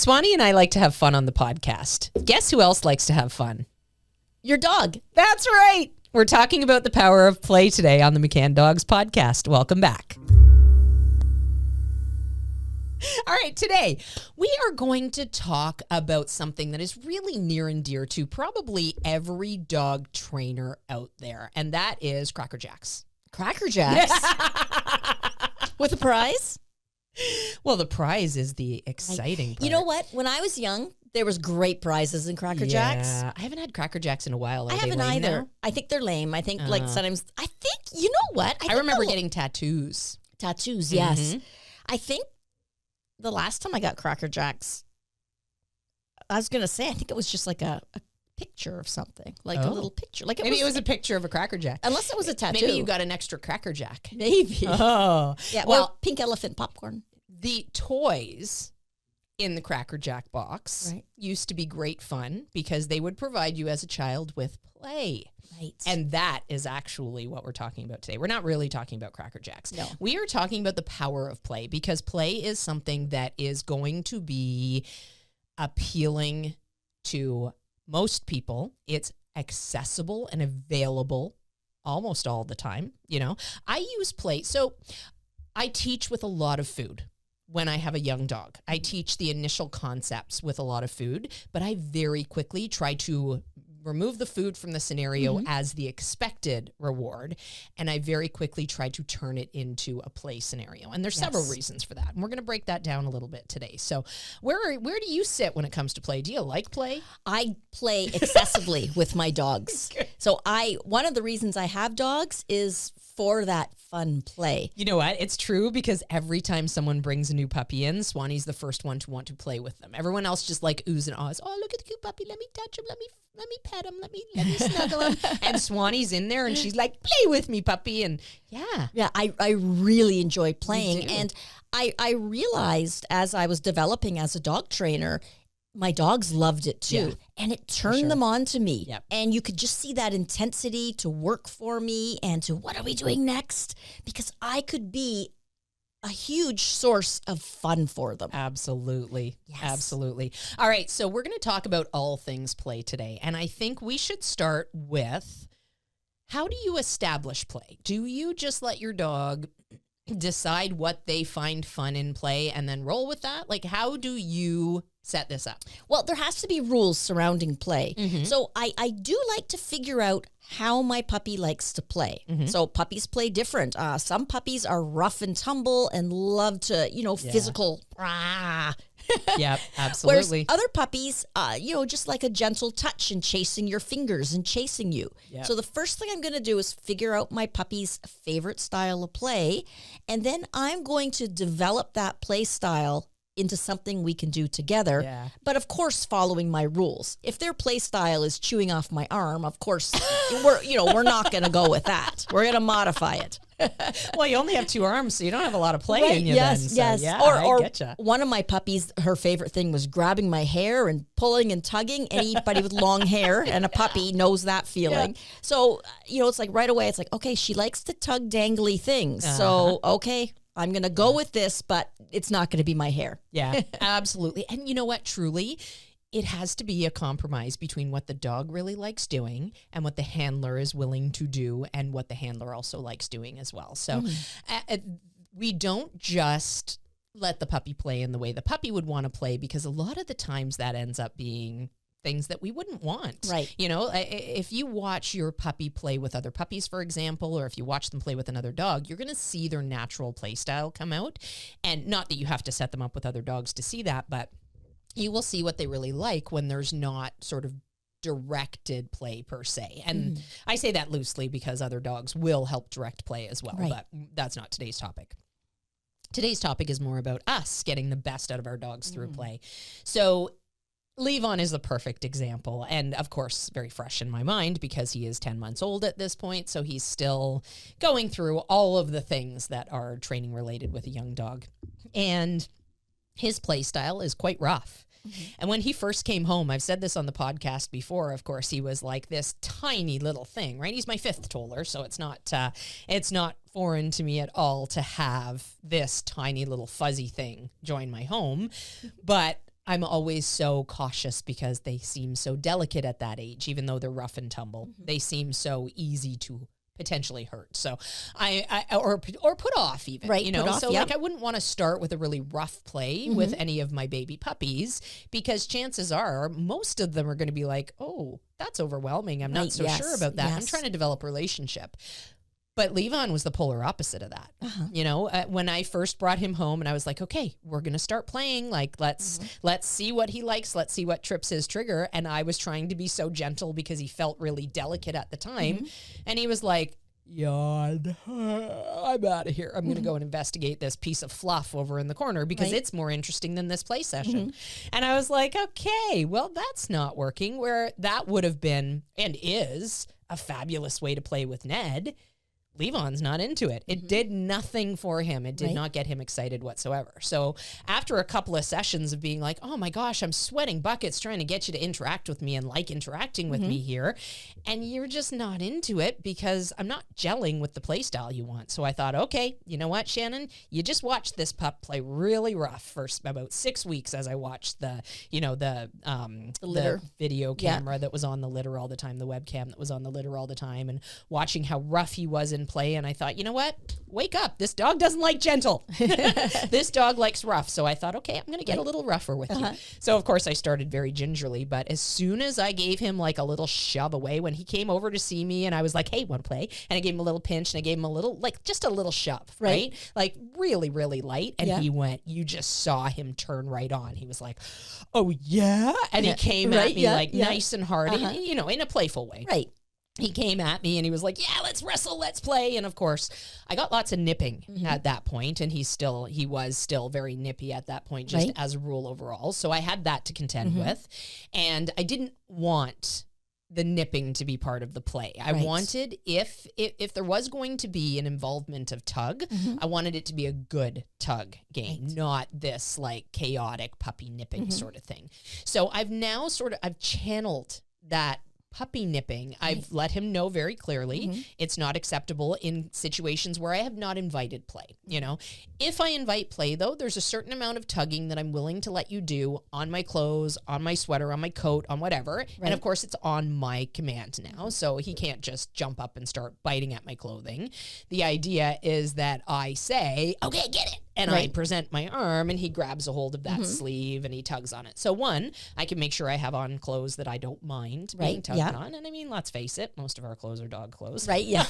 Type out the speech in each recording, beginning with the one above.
Swanee and I like to have fun on the podcast. Guess who else likes to have fun? Your dog. That's right. We're talking about the power of play today on the McCann Dogs podcast. Welcome back. All right, today we are going to talk about something that is really near and dear to probably every dog trainer out there, and that is Cracker Jacks. Cracker Jacks? With a prize? Well, the prize is the exciting part. You know what? When I was young, there was great prizes in Cracker Jacks. I haven't had Cracker Jacks in a while. I haven't either. Now? I think they're lame. I think sometimes, you know what? I remember getting tattoos. Tattoos, yes. I think the last time I got Cracker Jacks, I was going to say, I think it was just like a picture of something, like a little picture. Like Maybe it was a picture of a Cracker Jack. Unless it was a tattoo. Maybe you got an extra Cracker Jack. Maybe. Oh. Yeah, well, pink elephant popcorn. The toys in the Cracker Jack box used to be great fun because they would provide you as a child with play. Right. And that is actually what we're talking about today. We're not really talking about Cracker Jacks. No. We are talking about the power of play because play is something that is going to be appealing to most people. It's accessible and available almost all the time. You know, I use play. So I teach with a lot of food. When I have a young dog, I teach the initial concepts with a lot of food, but I very quickly try to remove the food from the scenario as the expected reward, and I very quickly try to turn it into a play scenario. And there's several reasons for that, and we're going to break that down a little bit today. So where do you sit when it comes to play? Do you like play? I play excessively with my dogs. So one of the reasons I have dogs is for that fun play. You know what? It's true because every time someone brings a new puppy in, Swanee's the first one to want to play with them. Everyone else just like oohs and ahs. Oh, look at the cute puppy. Let me touch him. Let me pet him. Let me snuggle him. And Swanee's in there and she's like, play with me, puppy. And yeah, I really enjoy playing. And I realized as I was developing as a dog trainer, my dogs loved it too. Yeah, and it turned them on to me. Yep. And you could just see that intensity to work for me and to what are we doing next? Because I could be a huge source of fun for them. Absolutely. Yes. Absolutely. All right. So we're going to talk about all things play today. And I think we should start with, how do you establish play? Do you just let your dog decide what they find fun in play and then roll with that? Like, how do you set this up? Well, there has to be rules surrounding play. So I do like to figure out how my puppy likes to play. So puppies play different. Some puppies are rough and tumble and love to, physical. Yep, absolutely. Whereas other puppies, just like a gentle touch and chasing your fingers and chasing you. Yep. So the first thing I'm going to do is figure out my puppy's favorite style of play. And then I'm going to develop that play style into something we can do together. Yeah. But of course, following my rules. If their play style is chewing off my arm, of course, we're not going to go with that. We're going to modify it. Well, you only have two arms, so you don't have a lot of play in you then. So, Yes. Yeah, Or I getcha. One of my puppies, her favorite thing was grabbing my hair and pulling and tugging. Anybody with long hair and a puppy knows that feeling. Yeah. So, it's like right away, it's like, okay, she likes to tug dangly things. So, okay, I'm going to go with this, but it's not going to be my hair. Yeah, absolutely. And you know what? Truly, it has to be a compromise between what the dog really likes doing and what the handler is willing to do and what the handler also likes doing as well. So we don't just let the puppy play in the way the puppy would want to play, because a lot of the times that ends up being things that we wouldn't want. Right. If you watch your puppy play with other puppies, for example, or if you watch them play with another dog, you're going to see their natural play style come out. And not that you have to set them up with other dogs to see that, but you will see what they really like when there's not sort of directed play per se. And I say that loosely because other dogs will help direct play as well, but that's not today's topic. Today's topic is more about us getting the best out of our dogs through play. So Levon is the perfect example, and of course, very fresh in my mind because he is 10 months old at this point, so he's still going through all of the things that are training related with a young dog. And his play style is quite rough. And when he first came home, I've said this on the podcast before, of course, he was like this tiny little thing, right? He's my fifth toller, so it's not foreign to me at all to have this tiny little fuzzy thing join my home. But I'm always so cautious because they seem so delicate at that age, even though they're rough and tumble. They seem so easy to potentially hurt. So or put off even, Right, you know? put off, So yep. like I wouldn't want to start with a really rough play with any of my baby puppies, because chances are most of them are going to be like, oh, that's overwhelming. I'm not Right, so yes, sure about that. I'm yes. trying to develop a relationship. But Levon was the polar opposite of that. You know, when I first brought him home and I was like, okay, we're going to start playing. Like, let's see what he likes. Let's see what trips his trigger. And I was trying to be so gentle because he felt really delicate at the time. And he was like, yawn, I'm out of here. I'm going to go and investigate this piece of fluff over in the corner because it's more interesting than this play session. And I was like, okay, well, that's not working. Where that would have been and is a fabulous way to play with Ned, Levon's not into it. It did nothing for him. It did not get him excited whatsoever. So after a couple of sessions of being like, oh my gosh, I'm sweating buckets trying to get you to interact with me and like interacting with me here, and you're just not into it because I'm not gelling with the play style you want. So I thought, okay, you know what, Shannon? You just watched this pup play really rough for about 6 weeks as I watched the litter. the video camera that was on the litter all the time, the webcam that was on the litter all the time, and watching how rough he was in play. And I thought, you know what? Wake up. This dog doesn't like gentle. This dog likes rough. So I thought, okay, I'm going to get a little rougher with you. So of course I started very gingerly, but as soon as I gave him like a little shove away, when he came over to see me and I was like, hey, want to play? And I gave him a little pinch and I gave him a little, like just a little shove, right? Like really, really light. And he went, you just saw him turn right on. He was like, oh yeah. And he came at me like nice and hard, and, you know, in a playful way. Right. He came at me and he was like, yeah, let's wrestle, let's play. And of course, I got lots of nipping at that point, and he was still very nippy at that point, just as a rule overall. So I had that to contend with. And I didn't want the nipping to be part of the play. I wanted, if there was going to be an involvement of tug, I wanted it to be a good tug game, not this like chaotic puppy nipping sort of thing. So I've now I've channeled that puppy nipping. I've let him know very clearly it's not acceptable in situations where I have not invited play. You know, if I invite play though, there's a certain amount of tugging that I'm willing to let you do on my clothes, on my sweater, on my coat, on whatever. And of course it's on my command now. So he can't just jump up and start biting at my clothing. The idea is that I say, okay, get it. And I present my arm and he grabs a hold of that sleeve and he tugs on it. So one, I can make sure I have on clothes that I don't mind being tugged on. And I mean, let's face it, most of our clothes are dog clothes. Right, yeah.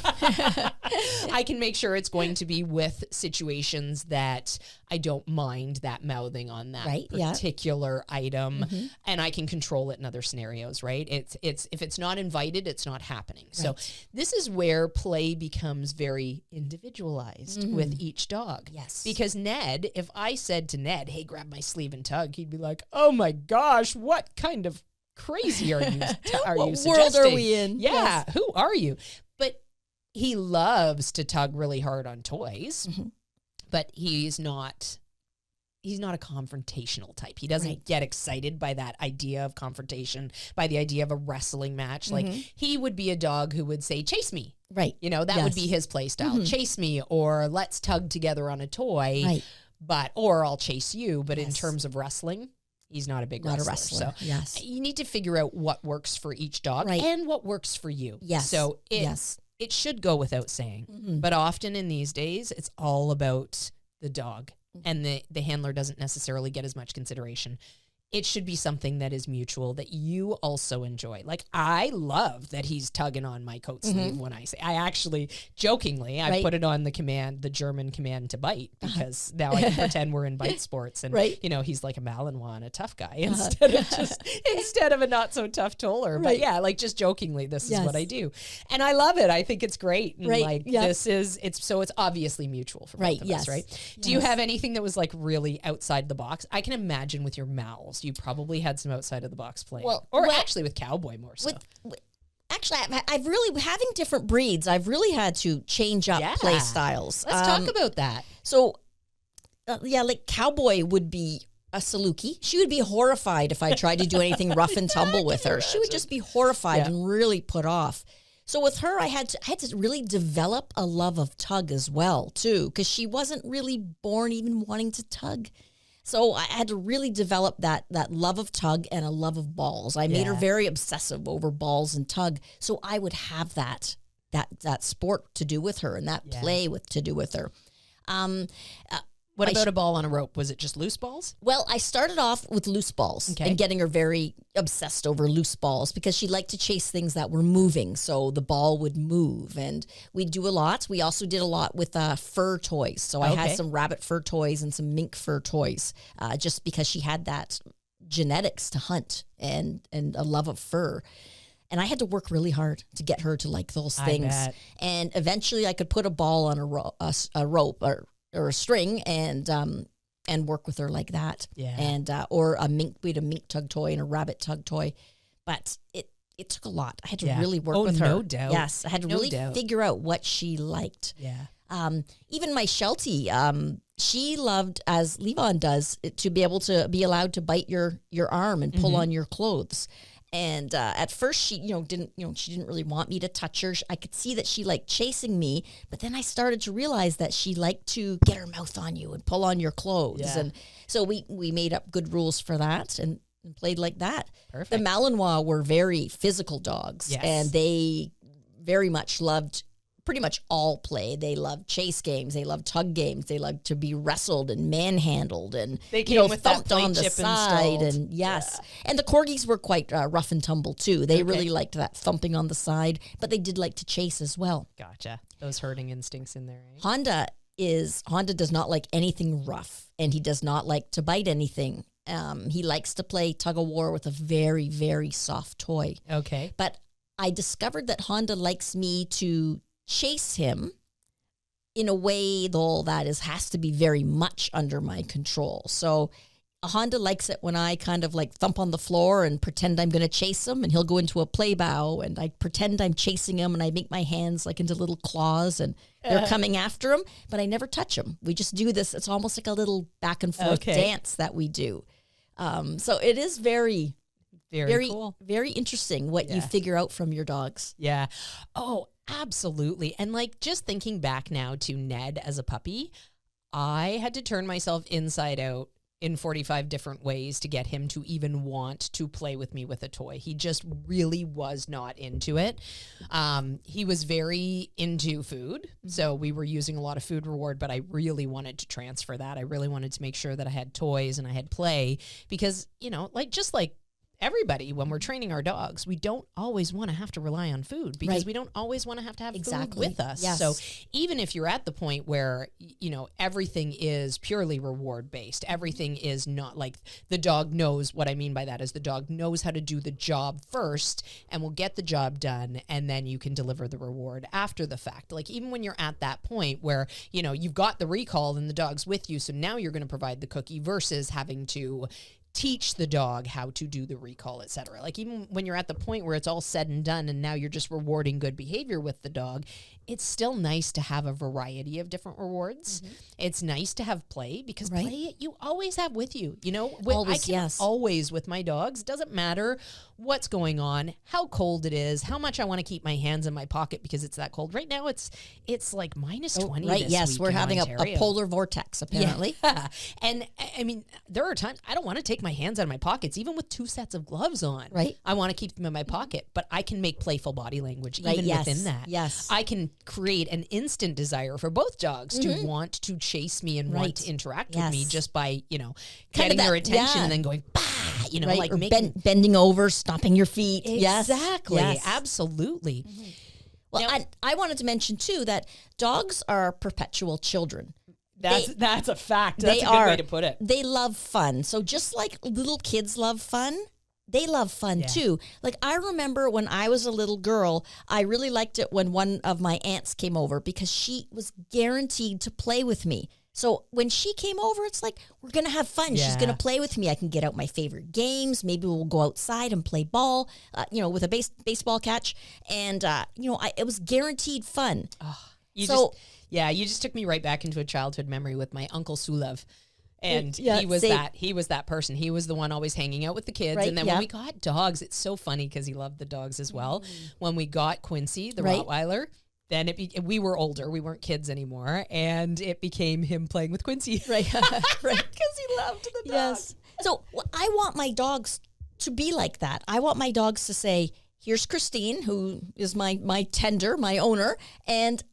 I can make sure it's going to be with situations that I don't mind that mouthing on that particular item. And I can control it in other scenarios, right? It's if it's not invited, it's not happening. So this is where play becomes very individualized with each dog. Yes. Because Ned, if I said to Ned, hey, grab my sleeve and tug, he'd be like, oh my gosh, what kind of crazy are you what suggesting? world are we in? Yeah, who are you? But he loves to tug really hard on toys, but he's not a confrontational type. He doesn't get excited by that idea of confrontation, by the idea of a wrestling match. Like he would be a dog who would say, chase me. Right. You know, that would be his play style. Chase me, or let's tug together on a toy, or I'll chase you. But in terms of wrestling, he's not a big wrestler. So you need to figure out what works for each dog and what works for you. Yes. So it should go without saying. But often in these days, it's all about the dog. And the handler doesn't necessarily get as much consideration. It should be something that is mutual, that you also enjoy. Like, I love that he's tugging on my coat sleeve when I say, I actually, jokingly, I put it on the German command to bite, because now I can pretend we're in bite sports. And, you know, he's like a Malinois and a tough guy instead of a not so tough toller. But yeah, like just jokingly, this is what I do. And I love it. I think it's great. And it's obviously mutual for both of us, right? Do you have anything that was like really outside the box? I can imagine with your mouths, you probably had some outside of the box play, or actually with Cowboy more so. Actually, I've really, having different breeds, I've really had to change up play styles. Let's talk about that. So, like Cowboy would be a Saluki. She would be horrified if I tried to do anything rough and tumble with her. She would just be horrified and really put off. So with her, I had to really develop a love of tug as well, too, because she wasn't really born even wanting to tug. So I had to really develop that love of tug and a love of balls. I made her very obsessive over balls and tug, so I would have that sport to do with her and that play to do with her. What about a ball on a rope? Was it just loose balls? Well, I started off with loose balls and getting her very obsessed over loose balls because she liked to chase things that were moving. So the ball would move, and we'd do a lot. We also did a lot with fur toys. So I had some rabbit fur toys and some mink fur toys just because she had that genetics to hunt and a love of fur. And I had to work really hard to get her to like those things. And eventually I could put a ball on a rope or a string and work with her like that. And or we had a mink tug toy and a rabbit tug toy. But it took a lot. I had to really work with her. No doubt. Yes, I had to really figure out what she liked. Even my Sheltie, she loved, as Levon does, to be able to be allowed to bite your arm and pull on your clothes. And at first, she didn't really want me to touch her. I could see that she liked chasing me, but then I started to realize that she liked to get her mouth on you and pull on your clothes. And so we made up good rules for that and played like that. Perfect. The Malinois were very physical dogs, and they very much loved pretty much all play. They loved chase games. They loved tug games. They loved to be wrestled and manhandled and they came with thumped that on the side. And and the Corgis were quite rough and tumble too. They really liked that thumping on the side, but they did like to chase as well. Gotcha. Those herding instincts in there. Eh? Honda does not like anything rough, and he does not like to bite anything. He likes to play tug of war with a very, very soft toy. Okay. But I discovered that Honda likes me to chase him in a way, though, that has to be very much under my control. So Honda likes it when I kind of like thump on the floor and pretend I'm going to chase him, and he'll go into a play bow, and I pretend I'm chasing him, and I make my hands like into little claws, and they're coming after him, but I never touch him. We just do this. It's almost like a little back and forth dance that we do. So it is very cool. Very interesting what you figure out from your dogs. Yeah. Oh, absolutely. And like just thinking back now to Ned as a puppy, I had to turn myself inside out in 45 different ways to get him to even want to play with me with a toy. He just really was not into it. He was very into food. So we were using a lot of food reward, but I really wanted to transfer that. I really wanted to make sure that I had toys and I had play because, just like everybody, when we're training our dogs, we don't always want to have to rely on food because we don't always want to have food with us. Yes. So even if you're at the point where, everything is purely reward based, everything is not like the dog knows. What I mean by that is the dog knows how to do the job first and will get the job done. And then you can deliver the reward after the fact. Like even when you're at that point where, you've got the recall and the dog's with you. So now you're going to provide the cookie versus having to teach the dog how to do the recall, etc. Like even when you're at the point where it's all said and done and now you're just rewarding good behavior with the dog, it's still nice to have a variety of different rewards. It's nice to have play because play you always have with you. Always with my dogs. Doesn't matter what's going on, how cold it is, how much I want to keep my hands in my pocket because it's that cold. Right now it's like minus 20 right, this yes, week we're in having Ontario. a polar vortex apparently. Yeah. And I mean, there are times I don't want to take my hands out of my pockets, even with 2 sets of gloves on. Right. I want to keep them in my pocket, but I can make playful body language even within that. Yes. I can create an instant desire for both dogs to want to chase me and want to interact with me just by, getting their attention and then going, bah, like or making... bending over, stomping your feet. Exactly. Yes. Absolutely. Well, now, I wanted to mention too that dogs are perpetual children. That's a fact. That's a good way to put it. They love fun. So just like little kids love fun, they love fun too. Like I remember when I was a little girl, I really liked it when one of my aunts came over because she was guaranteed to play with me. So when she came over, it's like, we're going to have fun. She's going to play with me. I can get out my favorite games. Maybe we'll go outside and play ball, with a baseball catch. And, it was guaranteed fun. You just took me right back into a childhood memory with my Uncle Sulav. And he was that person. He was the one always hanging out with the kids. Right, and then when we got dogs, it's so funny because he loved the dogs as well. When we got Quincy, the Rottweiler, then we were older. We weren't kids anymore. And it became him playing with Quincy. Right. Right. Because he loved the dog. Yes. So I want my dogs to be like that. I want my dogs to say, here's Christine, who is my tender, my owner, and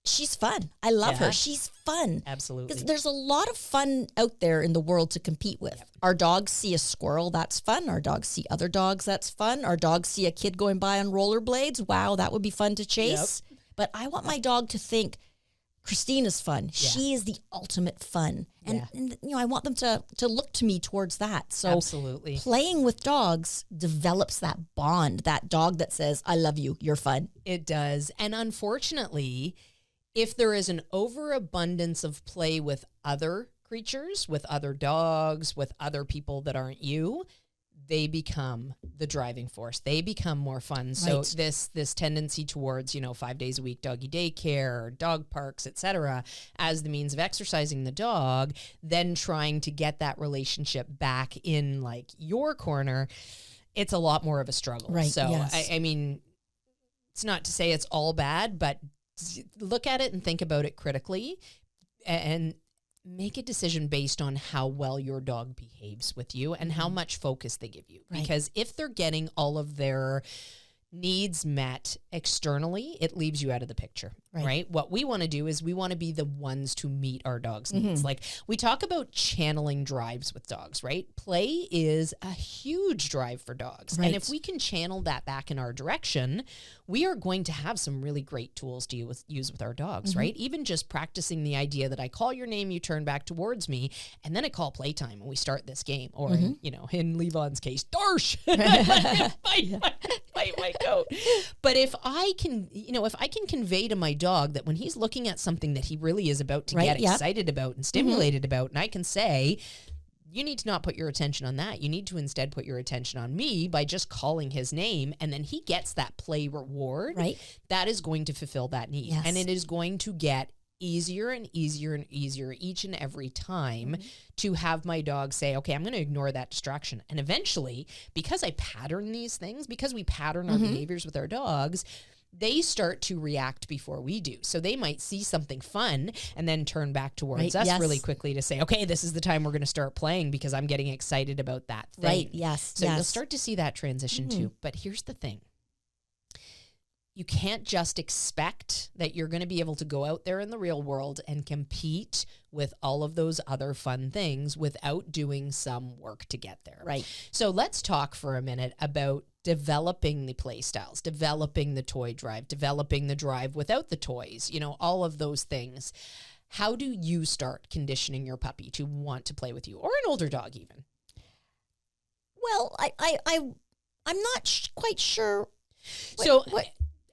she's fun. I love her. She's fun. Absolutely. Because there's a lot of fun out there in the world to compete with. Yep. Our dogs see a squirrel, that's fun. Our dogs see other dogs, that's fun. Our dogs see a kid going by on rollerblades. Wow, that would be fun to chase. Yep. But I want my dog to think, Christine is fun. Yeah. She is the ultimate fun. And, and I want them to look to me towards that. So absolutely. Playing with dogs develops that bond, that dog that says, I love you, you're fun. It does. And unfortunately, if there is an overabundance of play with other creatures, with other dogs, with other people that aren't you, they become the driving force. They become more fun. Right. So this tendency towards, 5 days a week doggy daycare, dog parks, etc., as the means of exercising the dog, then trying to get that relationship back in like your corner, it's a lot more of a struggle. Right. So yes. I mean, it's not to say it's all bad, but look at it and think about it critically and make a decision based on how well your dog behaves with you and how much focus they give you. Right. Because if they're getting all of their needs met externally, it leaves you out of the picture, right? What we want to do is we want to be the ones to meet our dog's needs. Like we talk about channeling drives with dogs, right? Play is a huge drive for dogs. Right. And if we can channel that back in our direction, we are going to have some really great tools to use with our dogs, right? Even just practicing the idea that I call your name, you turn back towards me, and then I call playtime and we start this game. Or, in Levon's case, Darsh, bite my coat. But if I can convey to my dog that when he's looking at something that he really is about to get excited about and stimulated about, and I can say, you need to not put your attention on that. You need to instead put your attention on me by just calling his name, and then he gets that play reward. Right. That is going to fulfill that need. Yes. And it is going to get easier and easier and easier each and every time to have my dog say, okay, I'm going to ignore that distraction. And eventually, because I pattern these things, because we pattern our behaviors with our dogs, they start to react before we do. So they might see something fun and then turn back towards us really quickly to say, okay, this is the time we're going to start playing because I'm getting excited about that thing. Right, yes. So you'll start to see that transition too. But here's the thing. You can't just expect that you're going to be able to go out there in the real world and compete with all of those other fun things without doing some work to get there. Right. So let's talk for a minute about developing the play styles, developing the toy drive, developing the drive without the toys, all of those things. How do you start conditioning your puppy to want to play with you, or an older dog even? Well, I'm not quite sure.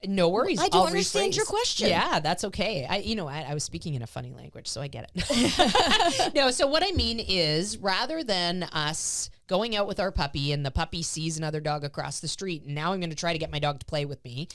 No worries. I don't understand your question. Yeah, that's okay. I was speaking in a funny language, so I get it. No, so what I mean is, rather than us going out with our puppy and the puppy sees another dog across the street, and now I'm going to try to get my dog to play with me.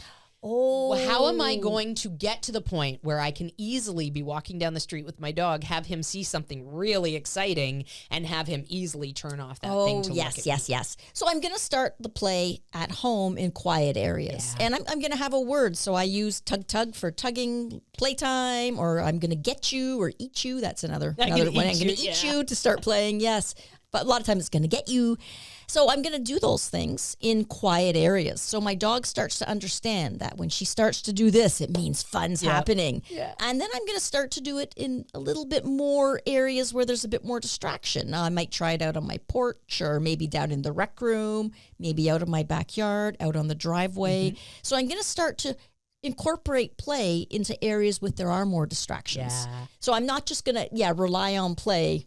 Oh. Well, how am I going to get to the point where I can easily be walking down the street with my dog, have him see something really exciting, and have him easily turn off that thing to look at me? Yes. So I'm going to start the play at home in quiet areas. Yeah. And I'm going to have a word. So I use tug for tugging playtime, or I'm going to get you or eat you. That's another one. I'm going to eat you to start playing. Yes. But a lot of times it's going to get you. So I'm going to do those things in quiet areas. So my dog starts to understand that when she starts to do this, it means fun's happening. Yeah. And then I'm going to start to do it in a little bit more areas where there's a bit more distraction. Now, I might try it out on my porch, or maybe down in the rec room, maybe out in my backyard, out on the driveway. So I'm going to start to incorporate play into areas where there are more distractions. Yeah. So I'm not just going to, rely on play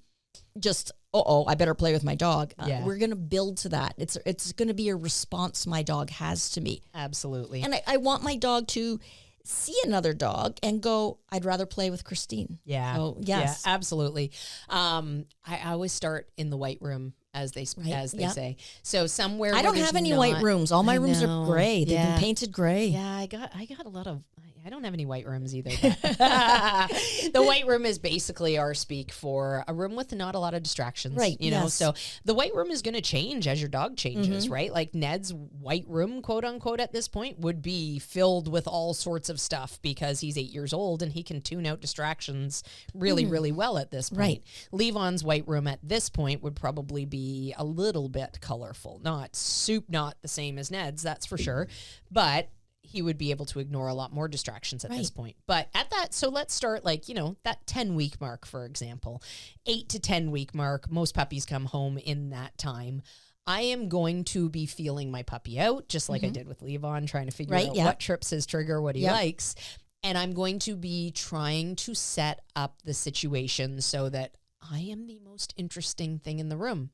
just, I better play with my dog. We're going to build to that. It's going to be a response my dog has to me. Absolutely. And I want my dog to see another dog and go, I'd rather play with Christine. Yeah. So, yes. Yeah, absolutely. I always start in the white room, as they say. So somewhere I don't have any white rooms. All my rooms are gray. They've been painted gray. Yeah, I got a lot of I don't have any white rooms either. The white room is basically our speak for a room with not a lot of distractions. Right, You know, yes. so the white room is going to change as your dog changes, right? Like Ned's white room, quote unquote, at this point would be filled with all sorts of stuff because he's 8 years old and he can tune out distractions really, really well at this point. Right. Levon's white room at this point would probably be a little bit colorful, not the same as Ned's, that's for sure. But he would be able to ignore a lot more distractions at this point. But at that, so let's start like, you know, that 10-week mark, for example, 8 to 10-week mark. Most puppies come home in that time. I am going to be feeling my puppy out, just like I did with Levon, trying to figure out what trips his trigger, what he likes. And I'm going to be trying to set up the situation so that I am the most interesting thing in the room.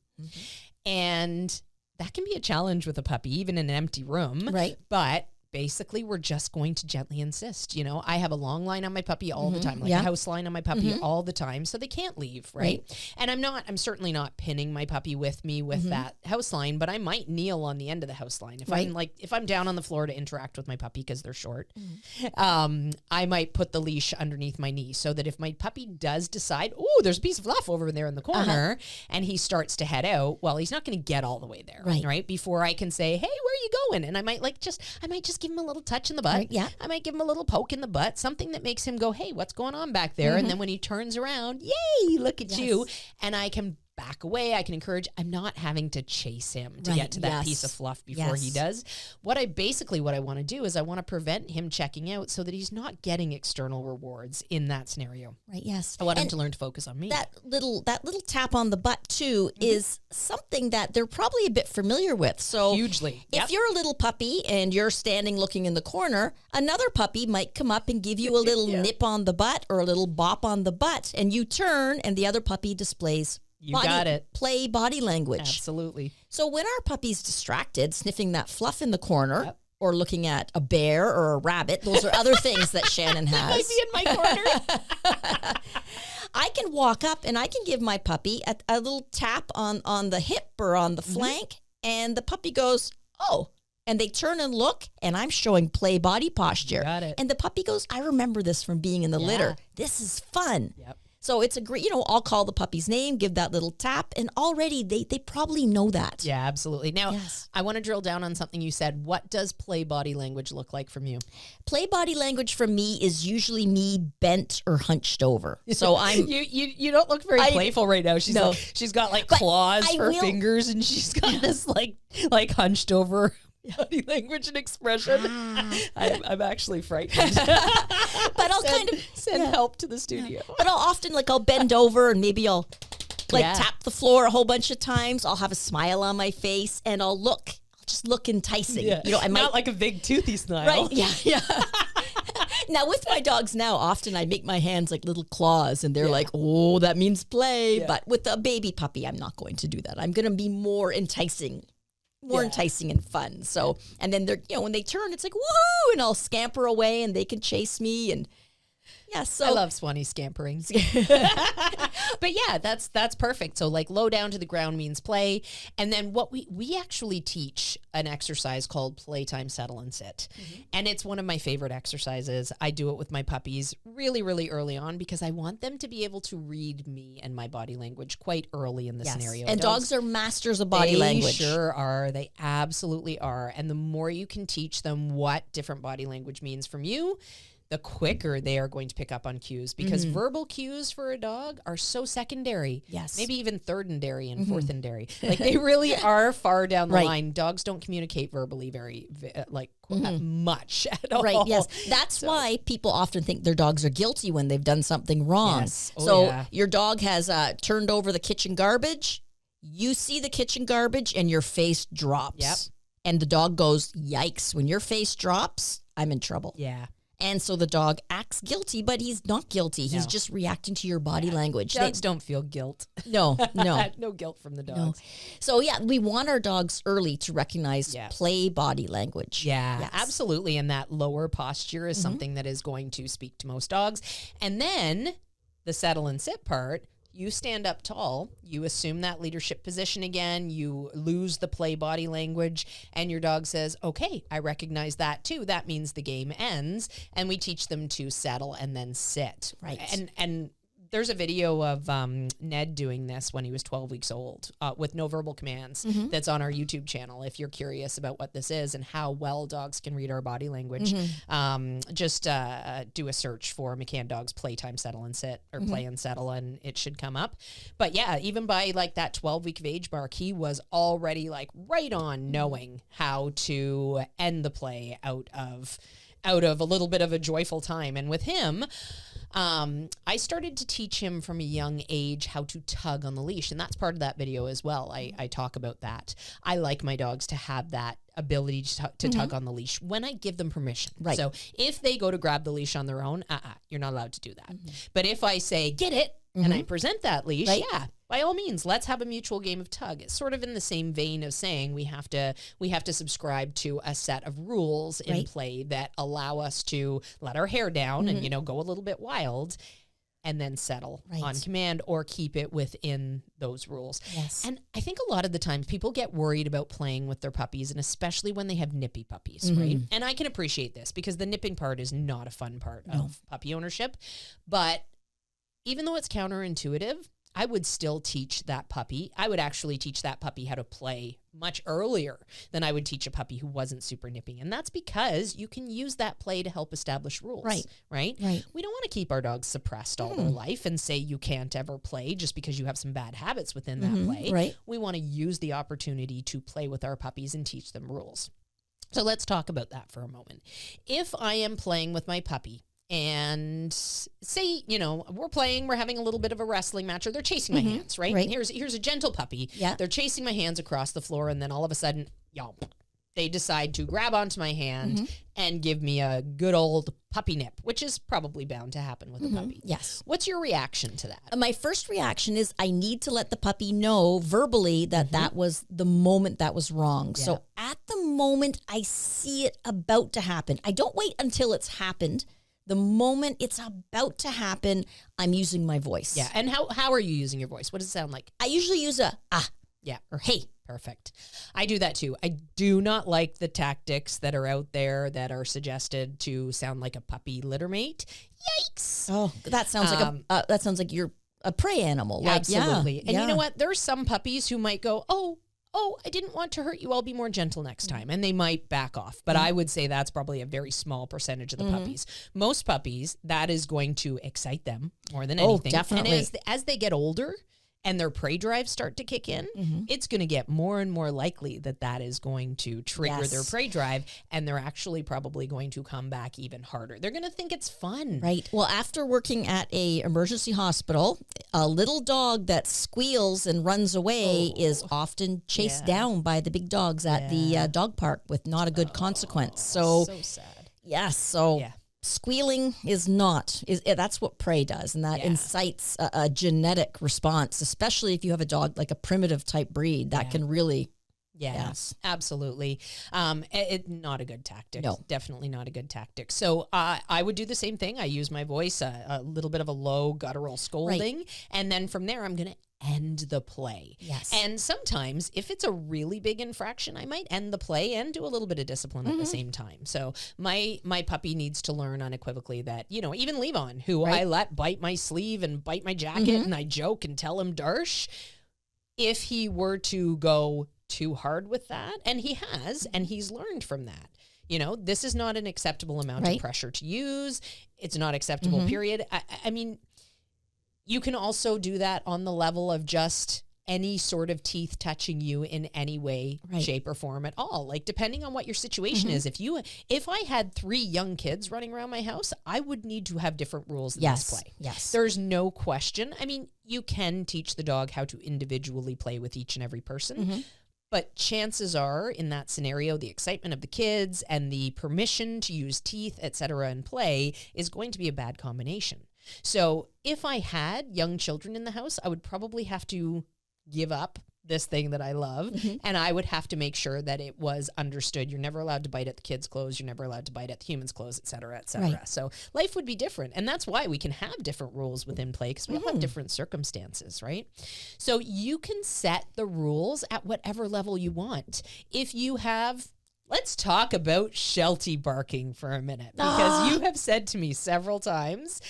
And that can be a challenge with a puppy, even in an empty room. Right. But basically, we're just going to gently insist. You know, I have a long line on my puppy all the time, like a house line on my puppy all the time, so they can't leave, right? And I'm certainly not pinning my puppy with me with that house line, but I might kneel on the end of the house line. If I'm down on the floor to interact with my puppy because they're short, I might put the leash underneath my knee so that if my puppy does decide, oh, there's a piece of fluff over there in the corner, and he starts to head out, well, he's not going to get all the way there, right? Before I can say, hey, where are you going? And I might just give him a little touch in the butt. I might give him a little poke in the butt, something that makes him go, hey, what's going on back there? And then when he turns around, yay, look at you. And I can back away. I can encourage. I'm not having to chase him to get to that piece of fluff before he does. What I want to do is I want to prevent him checking out so that he's not getting external rewards in that scenario. Right. Yes. I want him to learn to focus on me. That little tap on the butt too is something that they're probably a bit familiar with. So hugely. If you're a little puppy and you're standing looking in the corner, another puppy might come up and give you a little nip on the butt or a little bop on the butt, and you turn and the other puppy displays play body language. Absolutely. So when our puppy's distracted, sniffing that fluff in the corner or looking at a bear or a rabbit, those are other things that Shannon has. Might be in my corner. I can walk up and I can give my puppy a little tap on the hip or on the flank, and the puppy goes, oh. And they turn and look, and I'm showing play body posture. Got it. And the puppy goes, I remember this from being in the litter. This is fun. Yep. So it's a great, I'll call the puppy's name, give that little tap, and already they probably know that. Yeah, absolutely. Now, I want to drill down on something you said. What does play body language look like from you? Play body language from me is usually me bent or hunched over. So I'm you don't look very playful right now. She's got like claws for fingers, and she's got this like hunched over body language and expression. I'm actually frightened. But I'll send help to the studio. But I'll bend over and maybe I'll tap the floor a whole bunch of times. I'll have a smile on my face and I'll just look enticing. Yeah. I might not like a big toothy smile. Right? Yeah. Now with my dogs now, often I make my hands like little claws and they're like, oh, that means play. Yeah. But with a baby puppy, I'm not going to do that. I'm going to be more enticing and fun. So, and then they're, when they turn, it's like, woohoo, and I'll scamper away and they can chase me. And so I love Swanee scampering. But yeah, that's perfect. So like low down to the ground means play. And then what we actually teach an exercise called playtime settle and sit. And it's one of my favorite exercises. I do it with my puppies really, really early on because I want them to be able to read me and my body language quite early in the scenario. And dogs are masters of body language. They sure are. They absolutely are. And the more you can teach them what different body language means from you, the quicker they are going to pick up on cues, because verbal cues for a dog are so secondary. Yes. Maybe even thirdendary and fourthendary. Like they really are far down the line. Dogs don't communicate verbally very much at all. Right. Yes. That's why people often think their dogs are guilty when they've done something wrong. Yes. Your dog has turned over the kitchen garbage. You see the kitchen garbage and your face drops. Yep. And the dog goes, yikes. When your face drops, I'm in trouble. Yeah. And so the dog acts guilty, but he's not guilty. He's just reacting to your body language. Dogs don't feel guilt. No. No guilt from the dogs. No. So, we want our dogs early to recognize play body language. Yeah, yes. Absolutely. And that lower posture is something that is going to speak to most dogs. And then the settle and sit part, you stand up tall, you assume that leadership position again, you lose the play body language, and your dog says, okay, I recognize that too. That means the game ends. And we teach them to settle and then sit. Right. And there's a video of Ned doing this when he was 12 weeks old with no verbal commands that's on our YouTube channel. If you're curious about what this is and how well dogs can read our body language, just do a search for McCann Dogs Playtime Settle and Sit or Play and Settle, and it should come up. But yeah, even by like that 12-week of age mark, he was already like right on knowing how to end the play out of a little bit of a joyful time. And with him, I started to teach him from a young age how to tug on the leash. And that's part of that video as well. I talk about that. I like my dogs to have that ability to tug on the leash when I give them permission. Right. So if they go to grab the leash on their own, you're not allowed to do that. But if I say, get it, and I present that leash, yeah, by all means, let's have a mutual game of tug. It's sort of in the same vein of saying we have to subscribe to a set of rules in play that allow us to let our hair down and, go a little bit wild and then settle on command or keep it within those rules. Yes. And I think a lot of the times people get worried about playing with their puppies, and especially when they have nippy puppies, right? And I can appreciate this because the nipping part is not a fun part of puppy ownership. But even though it's counterintuitive, I would still teach that puppy. I would actually teach that puppy how to play much earlier than I would teach a puppy who wasn't super nippy. And that's because you can use that play to help establish rules, right? We don't want to keep our dogs suppressed all their life and say you can't ever play just because you have some bad habits within that play. Right. We want to use the opportunity to play with our puppies and teach them rules. So let's talk about that for a moment. If I am playing with my puppy, and say, we're having a little bit of a wrestling match, or they're chasing my hands, right? And here's a gentle puppy. Yeah. They're chasing my hands across the floor, and then all of a sudden, they decide to grab onto my hand and give me a good old puppy nip, which is probably bound to happen with a puppy. Yes. What's your reaction to that? My first reaction is I need to let the puppy know verbally that that was the moment that was wrong. Yeah. So at the moment I see it about to happen, I don't wait until it's happened. The moment it's about to happen, I'm using my voice. Yeah. And how are you using your voice? What does it sound like? I usually use a yeah, or hey. Perfect. I do that too. I do not like the tactics that are out there that are suggested to sound like a puppy litter mate. Yikes. Oh, that sounds like you're a prey animal. Absolutely. And you know what? There are some puppies who might go, oh, I didn't want to hurt you. I'll be more gentle next time. And they might back off. But I would say that's probably a very small percentage of the puppies. Most puppies, that is going to excite them more than anything. Definitely. And as they get older and their prey drives start to kick in, it's going to get more and more likely that is going to trigger their prey drive, and they're actually probably going to come back even harder. They're going to think it's fun. Right. Well, after working at a emergency hospital, a little dog that squeals and runs away is often chased down by the big dogs at the dog park with not a good consequence. So sad. Yes. So squealing that's what prey does, and that incites a genetic response, especially if you have a dog like a primitive type breed that can really Yes, absolutely. Not a good tactic. No. Definitely not a good tactic. So I would do the same thing. I use my voice, a little bit of a low guttural scolding, and then from there I'm going to end the play. Yes. And sometimes if it's a really big infraction, I might end the play and do a little bit of discipline at the same time. So my puppy needs to learn unequivocally that, even Levon, who I let bite my sleeve and bite my jacket and I joke and tell him darsh, if he were to go too hard with that, and he has, and he's learned from that. This is not an acceptable amount of pressure to use. It's not acceptable, period. I mean, you can also do that on the level of just any sort of teeth touching you in any way, shape, or form at all. Like, depending on what your situation is. If I had 3 young kids running around my house, I would need to have different rules in this play. Yes. There's no question. I mean, you can teach the dog how to individually play with each and every person. But chances are, in that scenario, the excitement of the kids and the permission to use teeth, et cetera, in play is going to be a bad combination. So if I had young children in the house, I would probably have to give up this thing that I love. Mm-hmm. And I would have to make sure that it was understood. You're never allowed to bite at the kids' clothes. You're never allowed to bite at the humans' clothes, et cetera, et cetera. Right. So life would be different. And that's why we can have different rules within play, because we all have different circumstances, right? So you can set the rules at whatever level you want. If you have... Let's talk about Sheltie barking for a minute, because you have said to me several times,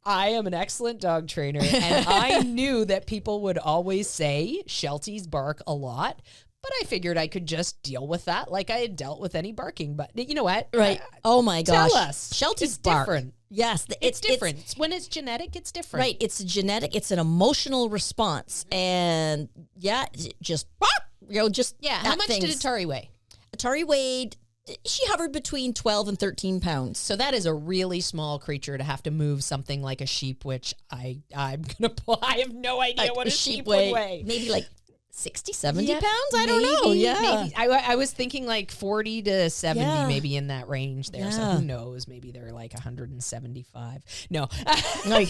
I am an excellent dog trainer, and I knew that people would always say Shelties bark a lot, but I figured I could just deal with that like I had dealt with any barking. But you know what? Right. Oh my gosh. Tell us. Shelties It's bark. different. Yes. It's different. When it's genetic, it's different. Right. It's a genetic, it's an emotional response. And just, just. Yeah. How much did Atari weigh? Atari weighed, she hovered between 12 and 13 pounds. So that is a really small creature to have to move something like a sheep, which I'm going to pull. I have no idea what a sheep would weigh. Maybe like 60, 70 pounds? I don't know. Yeah. Maybe. I was thinking like 40 to 70, maybe in that range there. So Yeah. who knows? Maybe they're like 175. No. Like,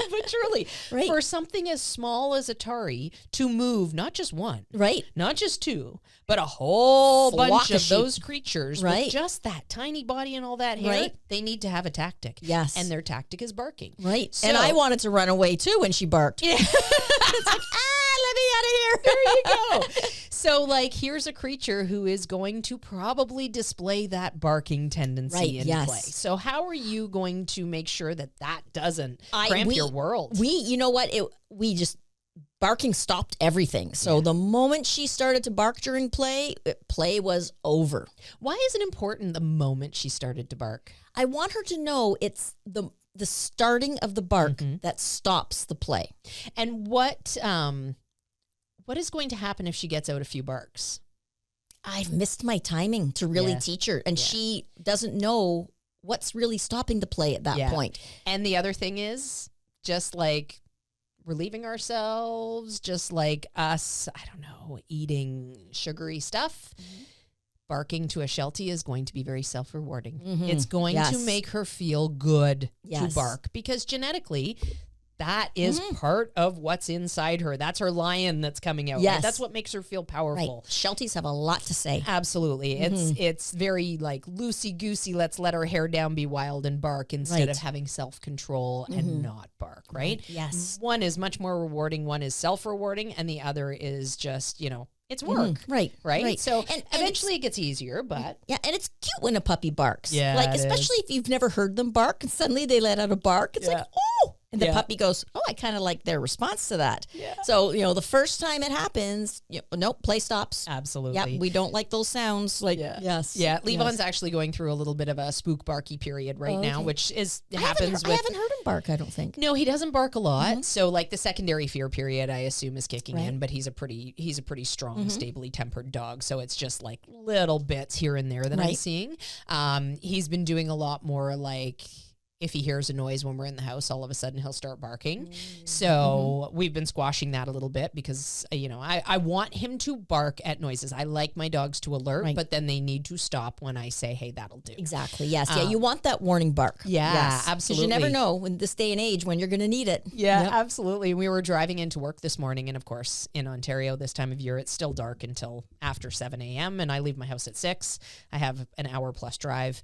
But truly, Right. for something as small as Atari to move not just one, right. not just two, but a whole Flock bunch of of sheep. those creatures Right. with just that tiny body and all that hair, Right. they need to have a tactic. Yes. And their tactic is barking. Right. So- And I wanted to run away too when she barked. Yeah. It's like, let me out of here. There you go. So, like, here's a creature who is going to probably display that barking tendency Right, in yes. play. So, how are you going to make sure that that doesn't I- cramp we- your world? You know what? Barking stopped everything. So the moment she started to bark during play, play was over. Why is it important the moment she started to bark? I want her to know it's the starting of the bark Mm-hmm. that stops the play. And what is going to happen if she gets out a few barks? I've missed my timing to really Yes. teach her, and she doesn't know what's really stopping the play at that Yeah. point. And the other thing is just like relieving ourselves, just like us, I don't know, eating sugary stuff. Barking to a Sheltie is going to be very self-rewarding. It's going to Yes. make her feel good Yes. to bark, because genetically that is part of what's inside her. That's her lion that's coming out. Right? Yes. That's what makes her feel Right. powerful. Shelties have a lot to say. Absolutely. It's very like loosey-goosey, let's let our hair down, be wild and bark, instead Right. of having self-control and not bark, right? Yes. One is much more rewarding, one is self-rewarding, and the other is just, it's work. Right. Right? So And eventually it gets easier, but Yeah, and it's cute when a puppy barks. Yeah, like it especially if you've never heard them bark and suddenly they let out a bark. It's Yeah. like, oh, and the Yeah. puppy goes, oh, I kind of like their response to that. Yeah. So the first time it happens, nope, play stops. absolutely. Yep, we don't like those sounds. Like yes, Yeah, Levon's actually going through a little bit of a spook barky period right now, okay. which is I happens haven't heard him bark. I don't think. No, he doesn't bark a lot. So like the secondary fear period, I assume, is kicking in, Right. but he's a pretty strong, stably tempered dog. So it's just like little bits here and there that I'm Right. seeing. He's been doing a lot more like, if he hears a noise when we're in the house, all of a sudden he'll start barking. So we've been squashing that a little bit because, I want him to bark at noises. I like my dogs to alert, Right. but then they need to stop when I say, hey, that'll do. Exactly. Yes. Yeah. You want that warning bark. Yeah, Yes. 'Cause absolutely. you never know in this day and age when you're going to need it. Yeah, Yep. absolutely. We were driving into work this morning, and of course, in Ontario this time of year, it's still dark until after 7 a.m., and I leave my house at 6. I have an hour plus drive.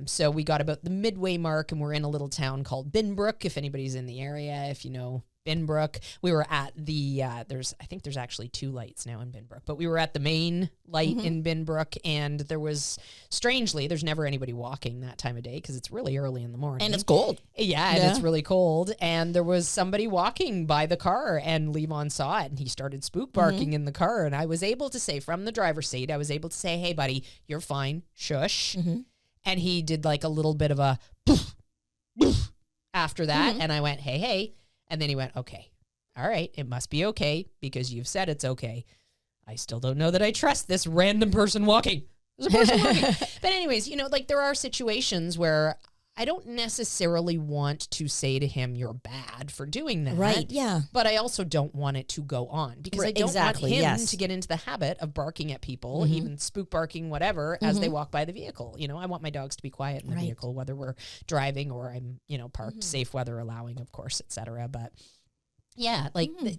So we got about the midway mark, and we're in a little town called Binbrook, if anybody's in the area, if you know Binbrook. We were at the, I think there's actually 2 lights now in Binbrook, but we were at the main light in Binbrook, and there was, strangely, there's never anybody walking that time of day because it's really early in the morning. And it's cold. Yeah, and Yeah. it's really cold. And there was somebody walking by the car, and Levon saw it, and he started spook barking in the car. And I was able to say, from the driver's seat, hey, buddy, you're fine. Shush. And he did like a little bit of a poof, poof after that. And I went, hey. And then he went, okay. All right. It must be okay because you've said it's okay. I still don't know that I trust this random person walking. There's a person walking. But anyways, there are situations where I don't necessarily want to say to him, you're bad for doing that. Right. Yeah. But I also don't want it to go on because I Right, don't exactly, want him yes. to get into the habit of barking at people, even spook barking, whatever, as they walk by the vehicle. I want my dogs to be quiet in the Right. vehicle, whether we're driving or I'm, parked, safe weather allowing, of course, et cetera. But yeah,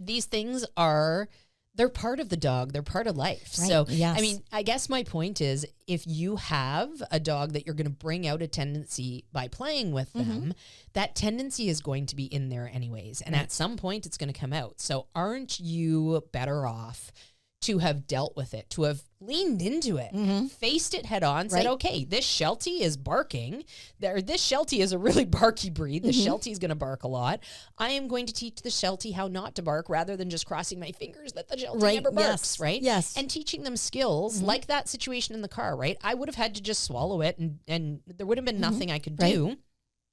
these things are they're part of the dog. They're part of life. Right, So, yes. I mean, I guess my point is if you have a dog that you're going to bring out a tendency by playing with them, that tendency is going to be in there anyways. And at some point, it's going to come out. So aren't you better off to have dealt with it, to have leaned into it, faced it head on, said, okay, this Sheltie is barking. This Sheltie is a really barky breed. This Sheltie is going to bark a lot. I am going to teach the Sheltie how not to bark rather than just crossing my fingers that the Sheltie never barks, right? Yes. And teaching them skills like that situation in the car, right? I would have had to just swallow it and there would have been nothing I could do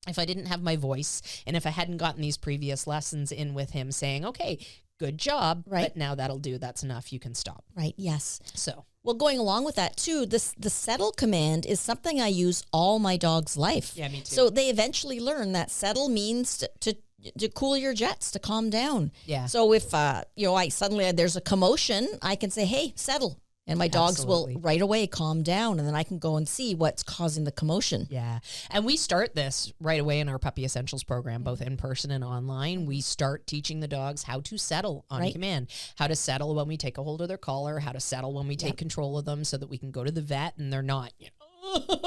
if I didn't have my voice and if I hadn't gotten these previous lessons in with him saying, okay, good job, but now that'll do. That's enough. You can stop. Right, yes. So, well, going along with that too, the settle command is something I use all my dog's life. Yeah, me too. So they eventually learn that settle means to cool your jets, to calm down. Yeah. So if there's a commotion, I can say, "Hey, settle," and my dogs will right away calm down, and then I can go and see what's causing the commotion. Yeah. And we start this right away in our Puppy Essentials program, both in person and online. We start teaching the dogs how to settle on command, how to settle when we take a hold of their collar, how to settle when we take control of them so that we can go to the vet and they're not,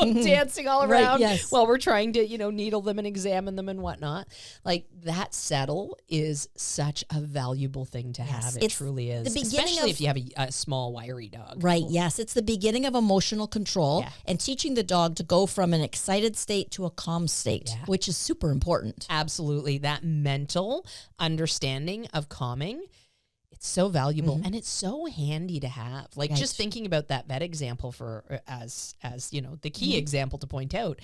dancing all around while we're trying to, needle them and examine them and whatnot. Like that settle is such a valuable thing to have. It truly is. Especially if you have a small, wiry dog. Right. Yes. It's the beginning of emotional control and teaching the dog to go from an excited state to a calm state, which is super important. Absolutely. That mental understanding of calming, it's so valuable and it's so handy to have. Like just thinking about that vet example for as the key example to point out.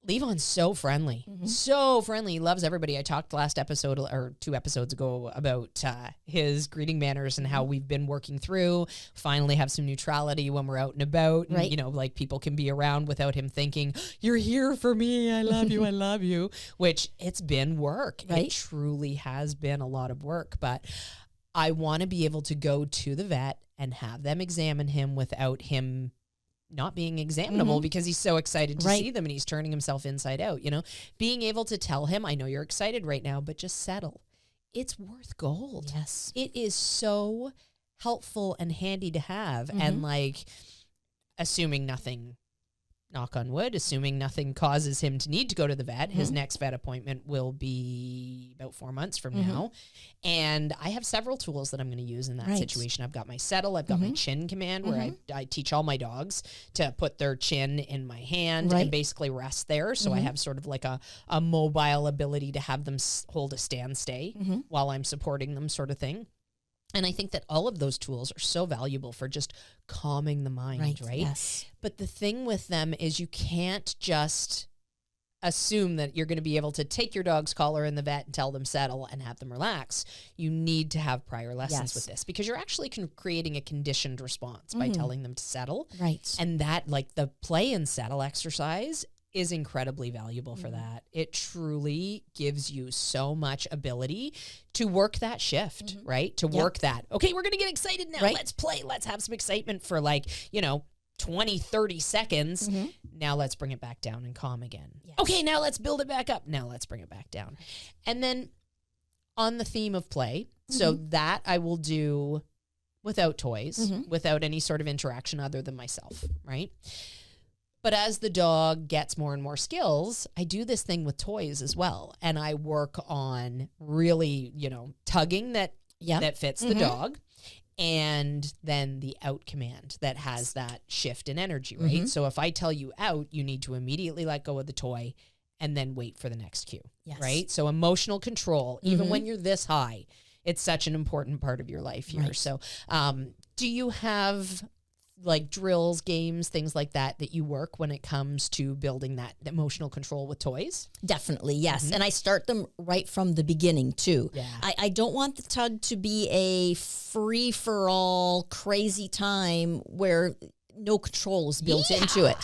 Levon's so friendly, so friendly. He loves everybody. I talked last episode or 2 episodes ago about his greeting manners and how we've been working through, finally have some neutrality when we're out and about. And, like people can be around without him thinking, you're here for me. I love you. I love you, which it's been work. Right? It truly has been a lot of work, but I want to be able to go to the vet and have them examine him without him not being examinable because he's so excited to see them and he's turning himself inside out, being able to tell him, I know you're excited right now, but just settle. It's worth gold. Yes. It is so helpful and handy to have. And like, assuming nothing, knock on wood, assuming nothing causes him to need to go to the vet, his next vet appointment will be about 4 months from now. And I have several tools that I'm going to use in that situation. I've got my settle, I've got my chin command where I teach all my dogs to put their chin in my hand and basically rest there. So I have sort of like a mobile ability to have them hold a stand stay while I'm supporting them, sort of thing. And I think that all of those tools are so valuable for just calming the mind, right? Yes. But the thing with them is you can't just assume that you're going to be able to take your dog's collar in the vet and tell them settle and have them relax. You need to have prior lessons with this because you're actually creating a conditioned response by telling them to settle. Right. And that, like the play and settle exercise, is incredibly valuable for that. It truly gives you so much ability to work that shift, right? To work that, okay, we're going to get excited now. Let's play. Let's have some excitement for 20, 30 seconds. Now let's bring it back down and calm again. Yes. Okay, now let's build it back up. Now let's bring it back down. And then on the theme of play, so that I will do without toys, without any sort of interaction other than myself, right? But as the dog gets more and more skills, I do this thing with toys as well. And I work on really, tugging that fits the dog. And then the out command that has that shift in energy, right? So if I tell you out, you need to immediately let go of the toy and then wait for the next cue, right? So emotional control, even when you're this high, it's such an important part of your life here. Right. So do you have like drills, games, things like that you work when it comes to building that emotional control with toys? Definitely, yes. And I start them right from the beginning too. Yeah. I don't want the tug to be a free-for-all crazy time where no control is built into it.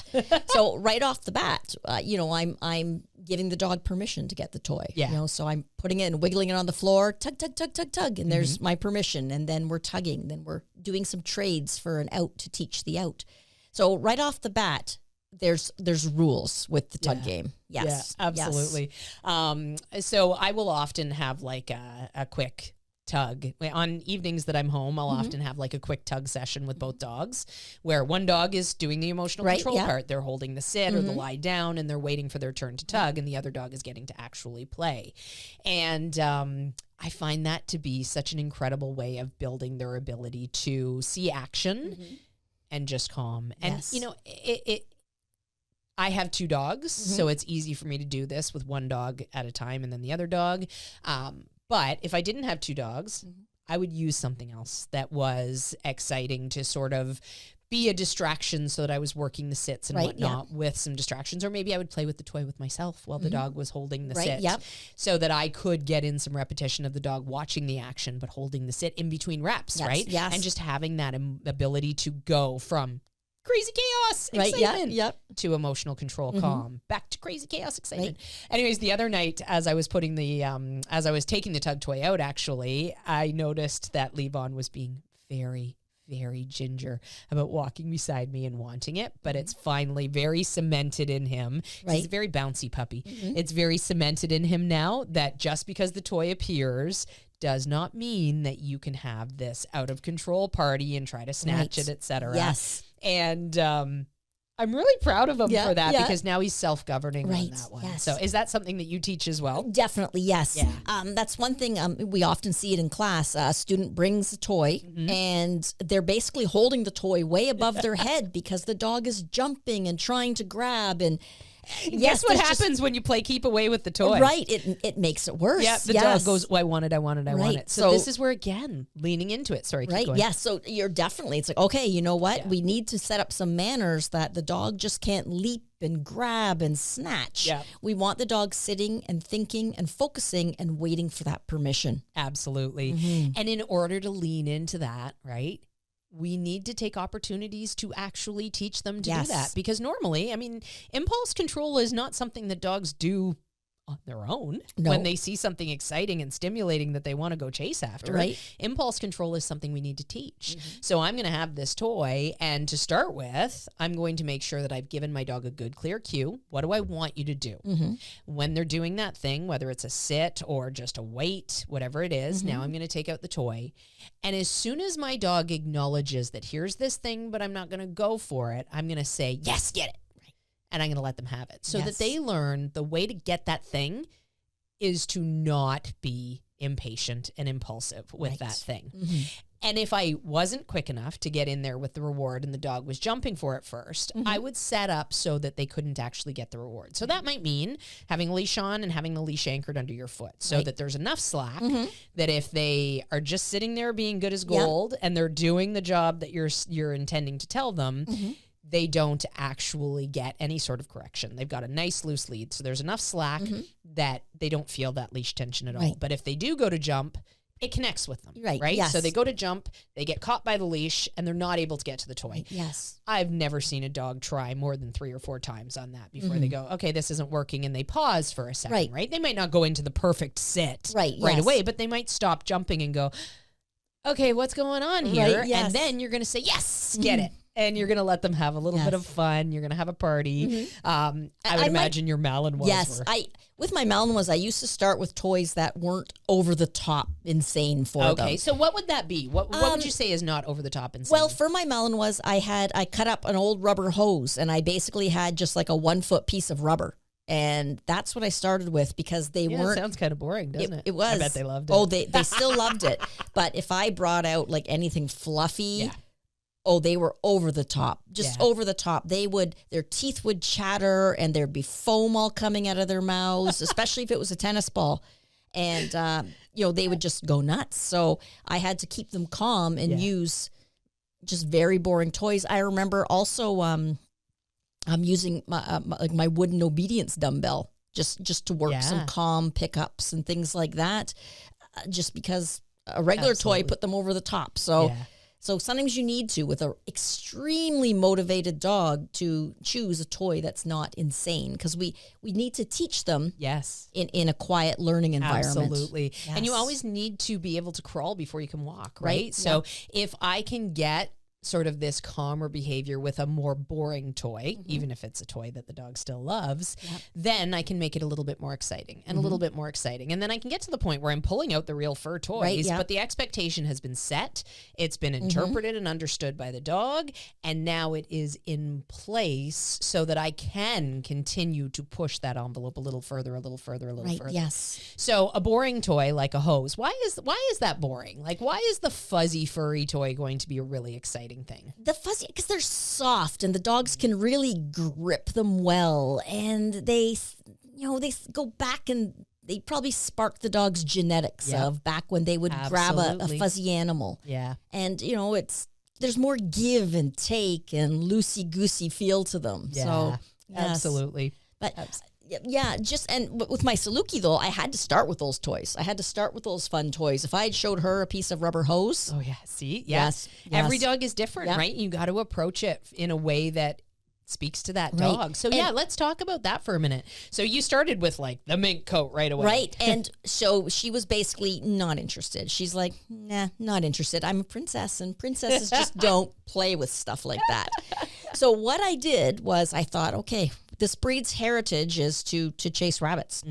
So right off the bat, I'm giving the dog permission to get the toy. Yeah. So I'm putting it and wiggling it on the floor, tug, tug, tug, tug, tug, and there's my permission. And then we're tugging. Then we're doing some trades for an out to teach the out. So right off the bat, there's rules with the tug game. Yes. Yeah, absolutely. So I will often have like a quick tug. On evenings that I'm home, I'll often have like a quick tug session with both dogs where one dog is doing the emotional control part. They're holding the sit or the lie down and they're waiting for their turn to tug, and the other dog is getting to actually play. And I find that to be such an incredible way of building their ability to see action and just calm. And, you know, I have 2 dogs, so it's easy for me to do this with one dog at a time and then the other dog. But if I didn't have 2 dogs, I would use something else that was exciting to sort of be a distraction so that I was working the sits and whatnot with some distractions. Or maybe I would play with the toy with myself while the dog was holding the sit so that I could get in some repetition of the dog watching the action but holding the sit in between reps, right? Yes. And just having that ability to go from crazy chaos, excitement, to emotional control, calm, back to crazy chaos, excitement. Anyways, the other night, as I was putting the, as I was taking the tug toy out, actually, I noticed that Levon was being very, very ginger about walking beside me and wanting it, but it's finally very cemented in him. He's a very bouncy puppy. It's very cemented in him now that just because the toy appears does not mean that you can have this out of control party and try to snatch it, etc. Yes. And I'm really proud of him for that because now he's self-governing on that one. Yes. So is that something that you teach as well? Definitely, yes. Yeah. That's one thing we often see it in class. A student brings a toy and they're basically holding the toy way above their head because the dog is jumping and trying to grab. And guess what happens when you play keep away with the toy? Right. It makes it worse. Yeah, the dog goes, I want it. I want it. So this is where, again, leaning into it. Sorry, keep going. Yeah, so you're definitely, it's like, okay, you know what? Yeah. We need to set up some manners that the dog just can't leap and grab and snatch. Yeah. We want the dog sitting and thinking and focusing and waiting for that permission. Absolutely. And in order to lean into that, right, we need to take opportunities to actually teach them to do that. Because normally, I mean, impulse control is not something that dogs do on their own when they see something exciting and stimulating that they want to go chase after. Right. Impulse control is something we need to teach. So I'm going to have this toy, and to start with, I'm going to make sure that I've given my dog a good, clear cue. What do I want you to do? When they're doing that thing, whether it's a sit or just a wait, whatever it is, now I'm going to take out the toy. And as soon as my dog acknowledges that here's this thing, but I'm not going to go for it, I'm going to say, yes, get it. And I'm going to let them have it so that they learn the way to get that thing is to not be impatient and impulsive with that thing. And if I wasn't quick enough to get in there with the reward and the dog was jumping for it first, I would set up so that they couldn't actually get the reward. So that might mean having a leash on and having the leash anchored under your foot so that there's enough slack that if they are just sitting there being good as gold and they're doing the job that you're intending to tell them, they don't actually get any sort of correction. They've got a nice loose lead. So there's enough slack that they don't feel that leash tension at all. But if they do go to jump, it connects with them. Right? Yes. So they go to jump, they get caught by the leash, and they're not able to get to the toy. Yes. I've never seen a dog try more than 3 or 4 times on that before they go, okay, this isn't working, and they pause for a second, right? They might not go into the perfect sit right away, but they might stop jumping and go, okay, what's going on here? And then you're going to say, yes, get it. And you're going to let them have a little bit of fun. You're going to have a party. I would imagine your Malinois were. With my Malinois, I used to start with toys that weren't over the top insane for them. Okay, so what would that be? What would you say is not over the top insane? Well, for my Malinois, I cut up an old rubber hose, and I basically had just like a 1-foot piece of rubber. And that's what I started with because they weren't. It sounds kind of boring, doesn't it? It was. I bet they loved it. Oh, they still loved it. But if I brought out like anything fluffy, they were over the top, just over the top. Their teeth would chatter and there'd be foam all coming out of their mouths, especially if it was a tennis ball. And, they would just go nuts. So I had to keep them calm and use just very boring toys. I remember also I'm using my wooden obedience dumbbell just to work some calm pickups and things like that, just because a regular toy put them over the top. So. So sometimes you need to, with an extremely motivated dog, to choose a toy that's not insane because we need to teach them in a quiet learning environment. Absolutely. Yes. And you always need to be able to crawl before you can walk, right? So if I can get sort of this calmer behavior with a more boring toy, even if it's a toy that the dog still loves, then I can make it a little bit more exciting and a little bit more exciting. And then I can get to the point where I'm pulling out the real fur toys, but the expectation has been set. It's been interpreted and understood by the dog. And now it is in place so that I can continue to push that envelope a little further, a little further, a little further. Yes. So a boring toy like a hose, why is that boring? Like, why is the fuzzy furry toy going to be a really exciting thing? The fuzzy, because they're soft and the dogs can really grip them well, and they go back and they probably spark the dog's genetics of back when they would grab a fuzzy animal. Yeah. And, there's more give and take and loosey-goosey feel to them. Yeah, so, absolutely. But but with my Saluki, though, I had to start with those toys. I had to start with those fun toys. If I had showed her a piece of rubber hose. Oh, yeah. See? Yes. Every dog is different, right? You got to approach it in a way that speaks to that dog. So, let's talk about that for a minute. So you started with like the mink coat right away. Right. And so she was basically not interested. She's like, nah, not interested. I'm a princess, and princesses just don't play with stuff like that. So what I did was I thought, okay, this breed's heritage is to chase rabbits.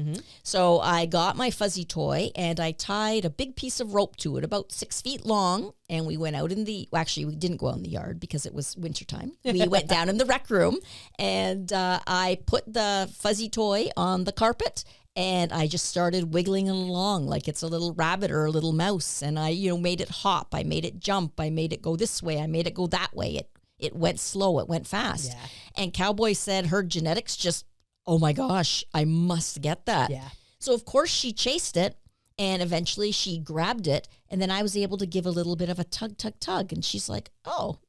So I got my fuzzy toy and I tied a big piece of rope to it, about 6 feet long. And we went out actually, we didn't go out in the yard because it was wintertime. We went down in the rec room, and I put the fuzzy toy on the carpet, and I just started wiggling it along like it's a little rabbit or a little mouse. And I, made it hop. I made it jump. I made it go this way. I made it go that way. It went slow. It went fast. Yeah. And Cowboy said her genetics just, oh my gosh, I must get that. Yeah. So of course she chased it, and eventually she grabbed it, and then I was able to give a little bit of a tug, tug, tug. And she's like, oh,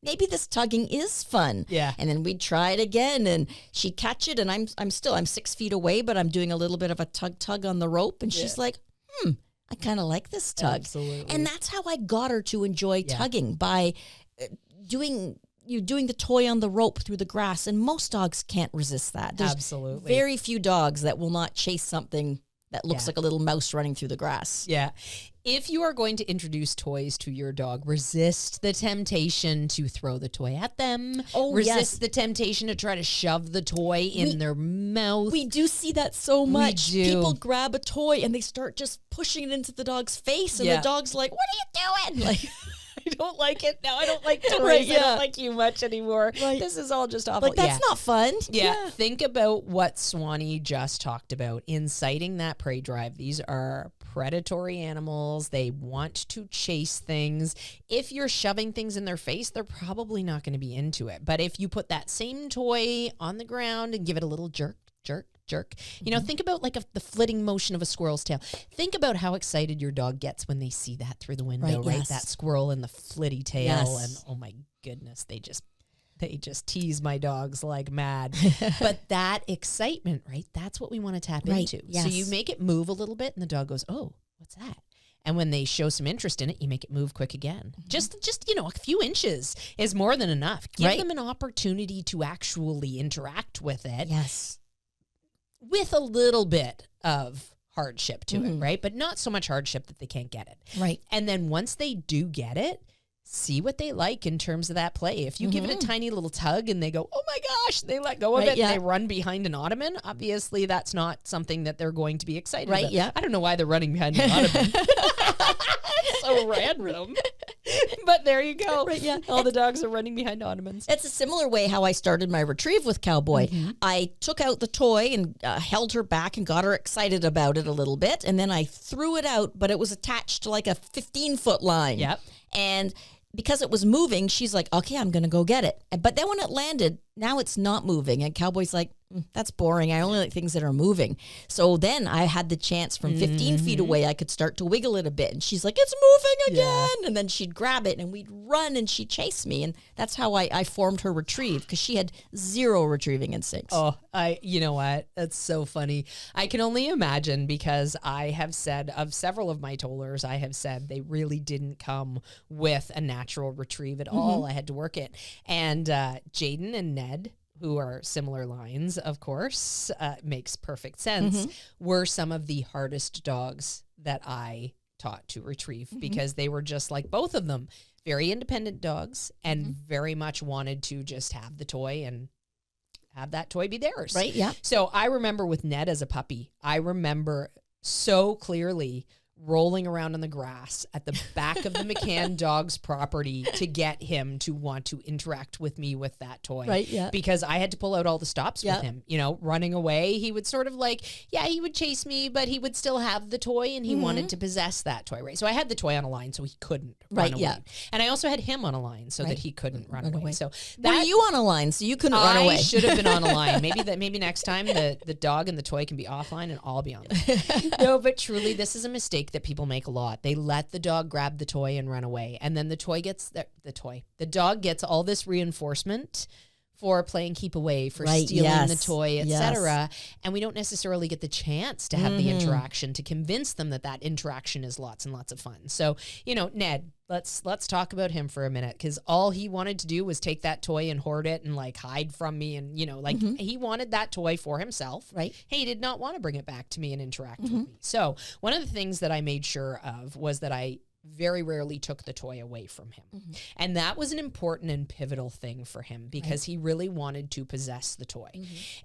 maybe this tugging is fun. Yeah. And then we'd try it again, and she'd catch it, and I'm 6 feet away, but I'm doing a little bit of a tug, tug on the rope. And she's like, I kind of like this tug. Absolutely. And that's how I got her to enjoy tugging, by doing the toy on the rope through the grass. And most dogs can't resist that. There's Absolutely. very few dogs that will not chase something that looks like a little mouse running through the grass. Yeah. If you are going to introduce toys to your dog, resist the temptation to throw the toy at them. Resist the temptation to try to shove the toy in their mouth. We do see that so much. We do. People grab a toy and they start just pushing it into the dog's face, and the dog's like, what are you doing? Like, I don't like it now. I don't like toys. Right, I don't like you much anymore. Right. This is all just awful. Like, that's not fun. Yeah. Think about what Swanee just talked about. Inciting that prey drive. These are predatory animals. They want to chase things. If you're shoving things in their face, they're probably not going to be into it. But if you put that same toy on the ground and give it a little jerk, jerk, jerk. Think about like the flitting motion of a squirrel's tail. Think about how excited your dog gets when they see that through the window, right? That squirrel and the flitty tail. And oh my goodness, they just tease my dogs like mad. But that excitement, right? That's what we want to tap into. Yes. So you make it move a little bit and the dog goes, oh, what's that? And when they show some interest in it, you make it move quick again. Just a few inches is more than enough. Give them an opportunity to actually interact with it. Yes. With a little bit of hardship to it, right? But not so much hardship that they can't get it. Right. And then once they do get it, see what they like in terms of that play. If you give it a tiny little tug and they go, oh my gosh, they let go of it and they run behind an ottoman, obviously that's not something that they're going to be excited about. Yeah. I don't know why they're running behind an ottoman. So random. But there you go. Right, yeah. All the dogs are running behind ottomans. It's a similar way how I started my retrieve with Cowboy. I took out the toy and held her back and got her excited about it a little bit. And then I threw it out, but it was attached to like a 15-foot line. Yep. And because it was moving, she's like, okay, I'm going to go get it. But then when it landed, now it's not moving. And Cowboy's like, that's boring. I only like things that are moving. So then I had the chance from 15 feet away, I could start to wiggle it a bit. And she's like, it's moving again. Yeah. And then she'd grab it and we'd run and she'd chase me. And that's how I formed her retrieve, because she had zero retrieving instincts. Oh, you know what? That's so funny. I can only imagine, because I have said of several of my tollers, I have said they really didn't come with a natural retrieve at all. I had to work it. And Jaden and Ned, who are similar lines, of course, makes perfect sense, were some of the hardest dogs that I taught to retrieve, because they were just like both of them, very independent dogs and very much wanted to just have the toy and have that toy be theirs. Right, yeah. So I remember with Ned as a puppy, I remember so clearly rolling around on the grass at the back of the McCann dog's property to get him to want to interact with me with that toy. Right, yeah. Because I had to pull out all the stops with him. You know, running away, he would sort of like, he would chase me, but he would still have the toy and he wanted to possess that toy, right? So I had the toy on a line so he couldn't run away. And I also had him on a line so that he couldn't run away. So were you on a line so you couldn't run away? I should have been on a line. Maybe next time the dog and the toy can be offline and I'll be on line. No, but truly, this is a mistake that people make a lot. They let the dog grab the toy and run away. And then the dog gets all this reinforcement for playing keep away, for stealing the toy, etc. And we don't necessarily get the chance to have the interaction to convince them that interaction is lots and lots of fun. So, you know, Ned, let's talk about him for a minute, because all he wanted to do was take that toy and hoard it and like hide from me. And, you know, like he wanted that toy for himself. Right. He did not want to bring it back to me and interact with me. So one of the things that I made sure of was that I very rarely took the toy away from him. And that was an important and pivotal thing for him because he really wanted to possess the toy.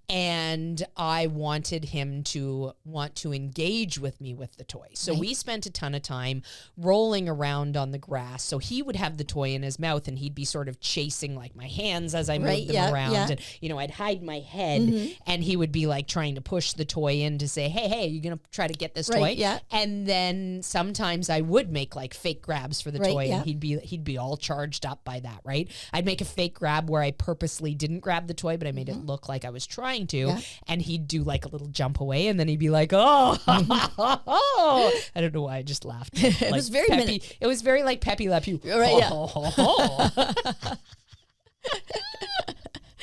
And I wanted him to want to engage with me with the toy. So we spent a ton of time rolling around on the grass. So he would have the toy in his mouth and he'd be sort of chasing like my hands as I moved them around. And, you know, I'd hide my head and he would be like trying to push the toy in to say, hey, you're going to try to get this toy. And then sometimes I would make like fake grabs for the toy and he'd be all charged up by that, right? I'd make a fake grab where I purposely didn't grab the toy, but I made it look like I was trying to, and he'd do like a little jump away and then he'd be like, oh, I don't know why I just laughed. Like it was very Peppy, it was very like Pepe Le Pew. Right, That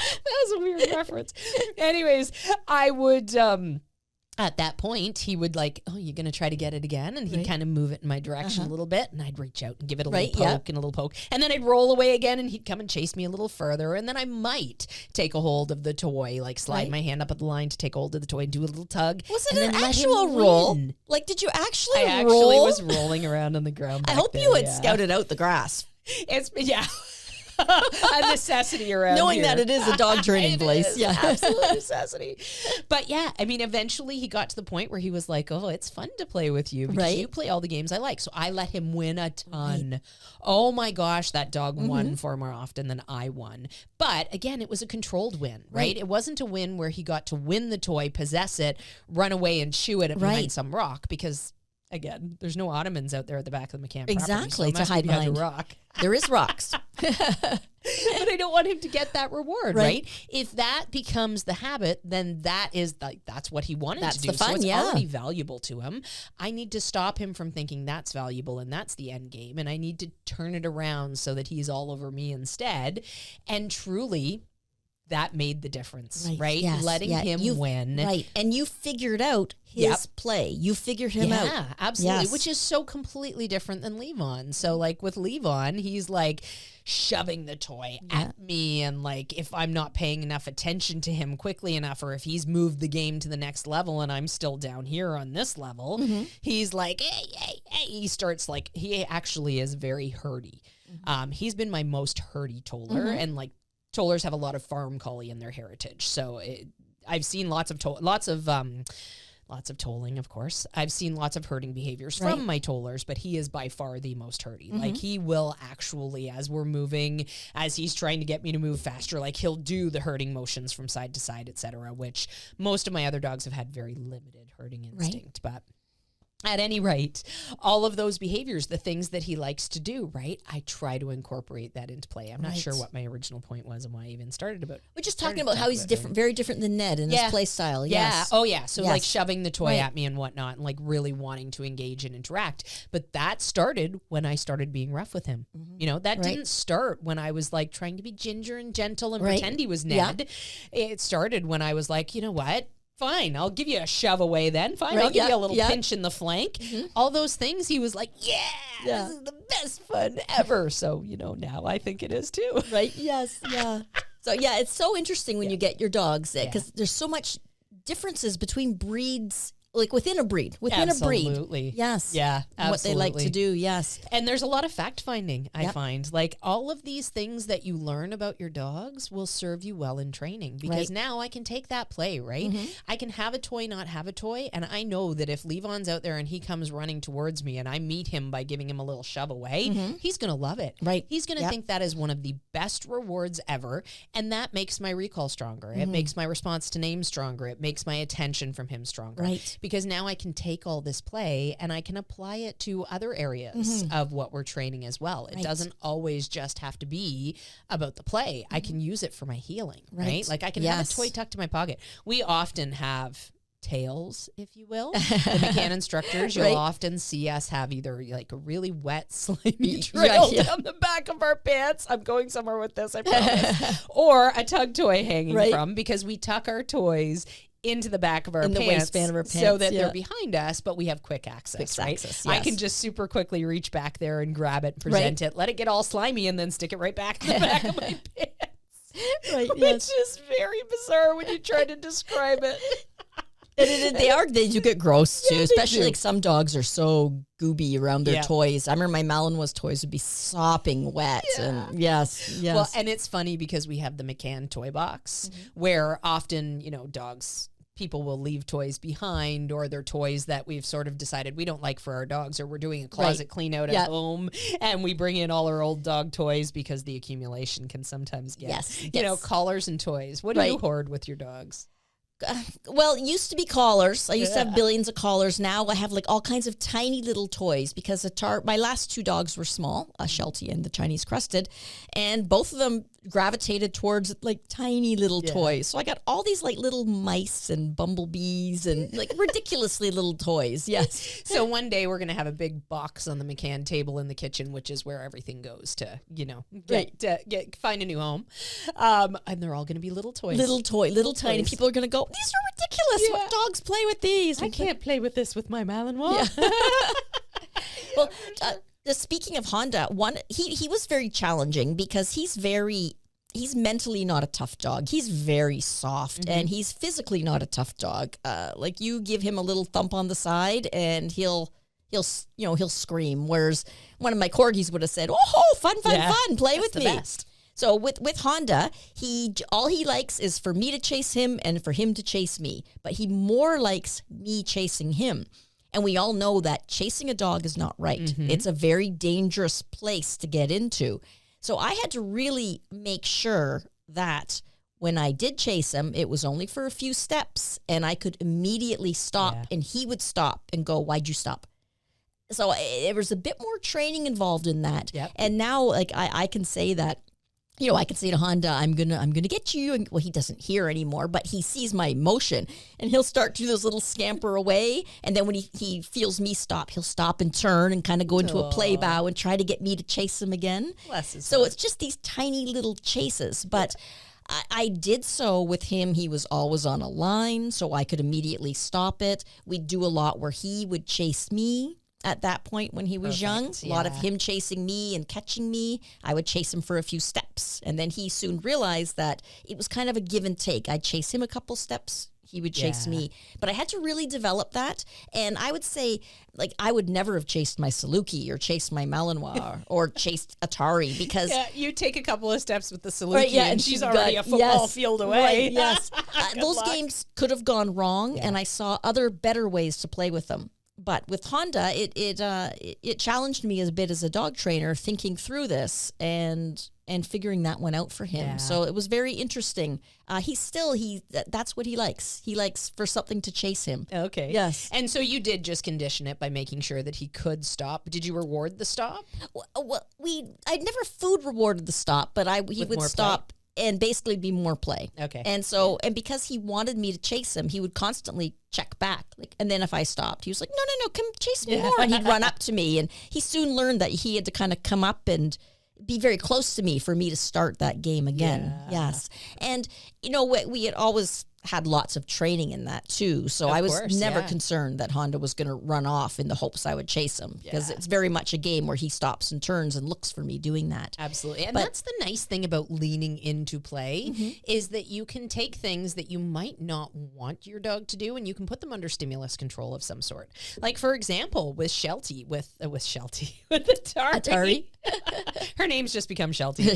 was a weird reference. Anyways, I would at that point, he would like, oh, you're going to try to get it again? And he'd kind of move it in my direction a little bit. And I'd reach out and give it a little poke and a little poke. And then I'd roll away again and he'd come and chase me a little further. And then I might take a hold of the toy, like slide my hand up at the line to take hold of the toy and do a little tug. Was it an actual roll? Like, did you actually roll? I actually was rolling around on the ground. I hope you had scouted out the grass. It's, a necessity around knowing here. that it is a dog training place. Yeah, absolute necessity. But yeah, I mean, eventually he got to the point where he was like, oh, it's fun to play with you because you play all the games I like. So I let him win a ton. Oh my gosh, that dog won far more often than I won. But again, it was a controlled win, right? It wasn't a win where he got to win the toy, possess it, run away and chew it behind some rock, because again, there's no Ottomans out there at the back of the McCann property, so to hide behind a rock. There is rocks. But I don't want him to get that reward, right? If that becomes the habit, then that's what he wanted to do. The fun, so it's already valuable to him. I need to stop him from thinking that's valuable and that's the end game. And I need to turn it around so that he's all over me instead. And truly, that made the difference, right? Yes, letting him win. Right. And you figured out his play. You figured him out. Yeah, absolutely. Which is so completely different than Levon. So like with Levon, he's like shoving the toy at me. And like, if I'm not paying enough attention to him quickly enough, or if he's moved the game to the next level and I'm still down here on this level, he's like, hey. He starts like, he actually is very herdy. He's been my most herdy toller, and like, tollers have a lot of farm collie in their heritage. So I've seen lots of tolling, of course. I've seen lots of herding behaviors from my tollers, but he is by far the most herdy. Like he will actually, as we're moving, as he's trying to get me to move faster, like he'll do the herding motions from side to side, etc., which most of my other dogs have had very limited herding instinct. But at any rate, all of those behaviors, the things that he likes to do, right? I try to incorporate that into play. I'm not sure what my original point was and why I even started about. We're just talking about how he's different, very different than Ned in his play style. Yeah. Oh, yeah. So like shoving the toy at me and whatnot, and like really wanting to engage and interact. But that started when I started being rough with him. You know, that didn't start when I was like trying to be ginger and gentle and pretend he was Ned. It started when I was like, you know what? Fine, I'll give you a shove away then. Fine, I'll give you a little pinch in the flank. All those things, he was like, this is the best fun ever. So, you know, now I think it is too. Right, yes, yeah. So, yeah, it's so interesting when you get your dogs, because there's so much differences between breeds like within a breed, Absolutely. Yes. Yeah, And what they like absolutely. to do. Yes. And there's a lot of fact finding, I Yep. find. Like all of these things that you learn about your dogs will serve you well in training because Right. now I can take that play, right? I can have a toy, not have a toy. And I know that if Levon's out there and he comes running towards me and I meet him by giving him a little shove away, he's going to love it. Right. He's going to Yep. think that is one of the best rewards ever. And that makes my recall stronger. It makes my response to names stronger. It makes my attention from him stronger. Right. Because now I can take all this play and I can apply it to other areas of what we're training as well. It Right. doesn't always just have to be about the play. I can use it for my healing, right? Right. Like I can have a Yes. toy tucked in my pocket. We often have tails, if you will. The mechanic instructors, you'll Right. often see us have either like a really wet, slimy Yeah, trail yeah. down the back of our pants. I'm going somewhere with this, I promise. Or a tug toy hanging Right. from because we tuck our toys into the back of our In the pants, waistband of our so pants, that yeah. they're behind us, but we have quick access, right? access, I yes. can just super quickly reach back there and grab it, present it, let it get all slimy, and then stick it right back in the back of my pants. Right. Which Yes. is very bizarre when you try to describe it. And they do get gross too, Yeah, they especially do. like some dogs are so gooby around their Yeah. toys. I remember my Malinois toys would be sopping wet. And yes. Well, and it's funny because we have the McCann toy box where often, people will leave toys behind or they're toys that we've sort of decided we don't like for our dogs or we're doing a closet clean out Yeah. at home and we bring in all our old dog toys because the accumulation can sometimes get, Yes, collars and toys. What do you Right. hoard with your dogs? Well, it used to be collars. I used to have billions of collars. Now I have like all kinds of tiny little toys because my last two dogs were small, Sheltie and the Chinese crested, and both of them gravitated towards like tiny little toys. So I got all these like little mice and bumblebees and like ridiculously little toys. Yes. So one day we're going to have a big box on the McCann table in the kitchen, which is where everything goes to, find a new home. And they're all going to be little toys. Little tiny. toys. People are going to go, these are ridiculous. Yeah. What dogs play with these? I can't play with this with my Malinois. Well, speaking of Honda, he was very challenging because he's mentally not a tough dog. He's very soft and he's physically not a tough dog. Like you give him a little thump on the side and he'll scream. Whereas one of my corgis would have said, "Oh, fun, play with me." Best. So with Honda, all he likes is for me to chase him and for him to chase me. But he more likes me chasing him. And we all know that chasing a dog is not right. It's a very dangerous place to get into. So I had to really make sure that when I did chase him, it was only for a few steps and I could immediately stop and he would stop and go, "Why'd you stop?" So there was a bit more training involved in that. Yep. And now like I can say that, I can say to Honda, I'm gonna get you. And, well, he doesn't hear anymore, but he sees my motion, and he'll start to do this little scamper away. And then when he feels me stop, he'll stop and turn and kind of go into a play bow and try to get me to chase him again. Bless his So heart. it's just these tiny little chases. But I did so with him. He was always on a line, so I could immediately stop it. We'd do a lot where he would chase me. At that point when he was young, a lot of him chasing me and catching me. I would chase him for a few steps. And then he soon realized that it was kind of a give and take. I'd chase him a couple steps. He would chase me. But I had to really develop that. And I would say, like, I would never have chased my Saluki or chased my Malinois or chased Atari because... Yeah, you take a couple of steps with the Saluki and she's she's already a football field away. Right, yes. Those luck. games could have gone wrong, and I saw other better ways to play with them. But with Honda, it challenged me a bit as a dog trainer, thinking through this and figuring that one out for him. Yeah. So it was very interesting. That's what he likes. He likes for something to chase him. Okay. Yes. And so you did just condition it by making sure that he could stop. Did you reward the stop? Well, I'd never food rewarded the stop, but he would more stop. And basically be more play. Okay. And so, and because he wanted me to chase him, he would constantly check back. And then if I stopped, he was like, no, come chase me more. And he'd run up to me. And he soon learned that he had to kind of come up and be very close to me for me to start that game again. Yeah. Yes. And, we had always had lots of training in that too. So Of I was course, never yeah. concerned that Honda was going to run off in the hopes I would chase him, because it's very much a game where he stops and turns and looks for me doing that. Absolutely. And But- that's the nice thing about leaning into play is that you can take things that you might not want your dog to do and you can put them under stimulus control of some sort. Like, for example, with Sheltie, with the Atari. Her name's just become Sheltie.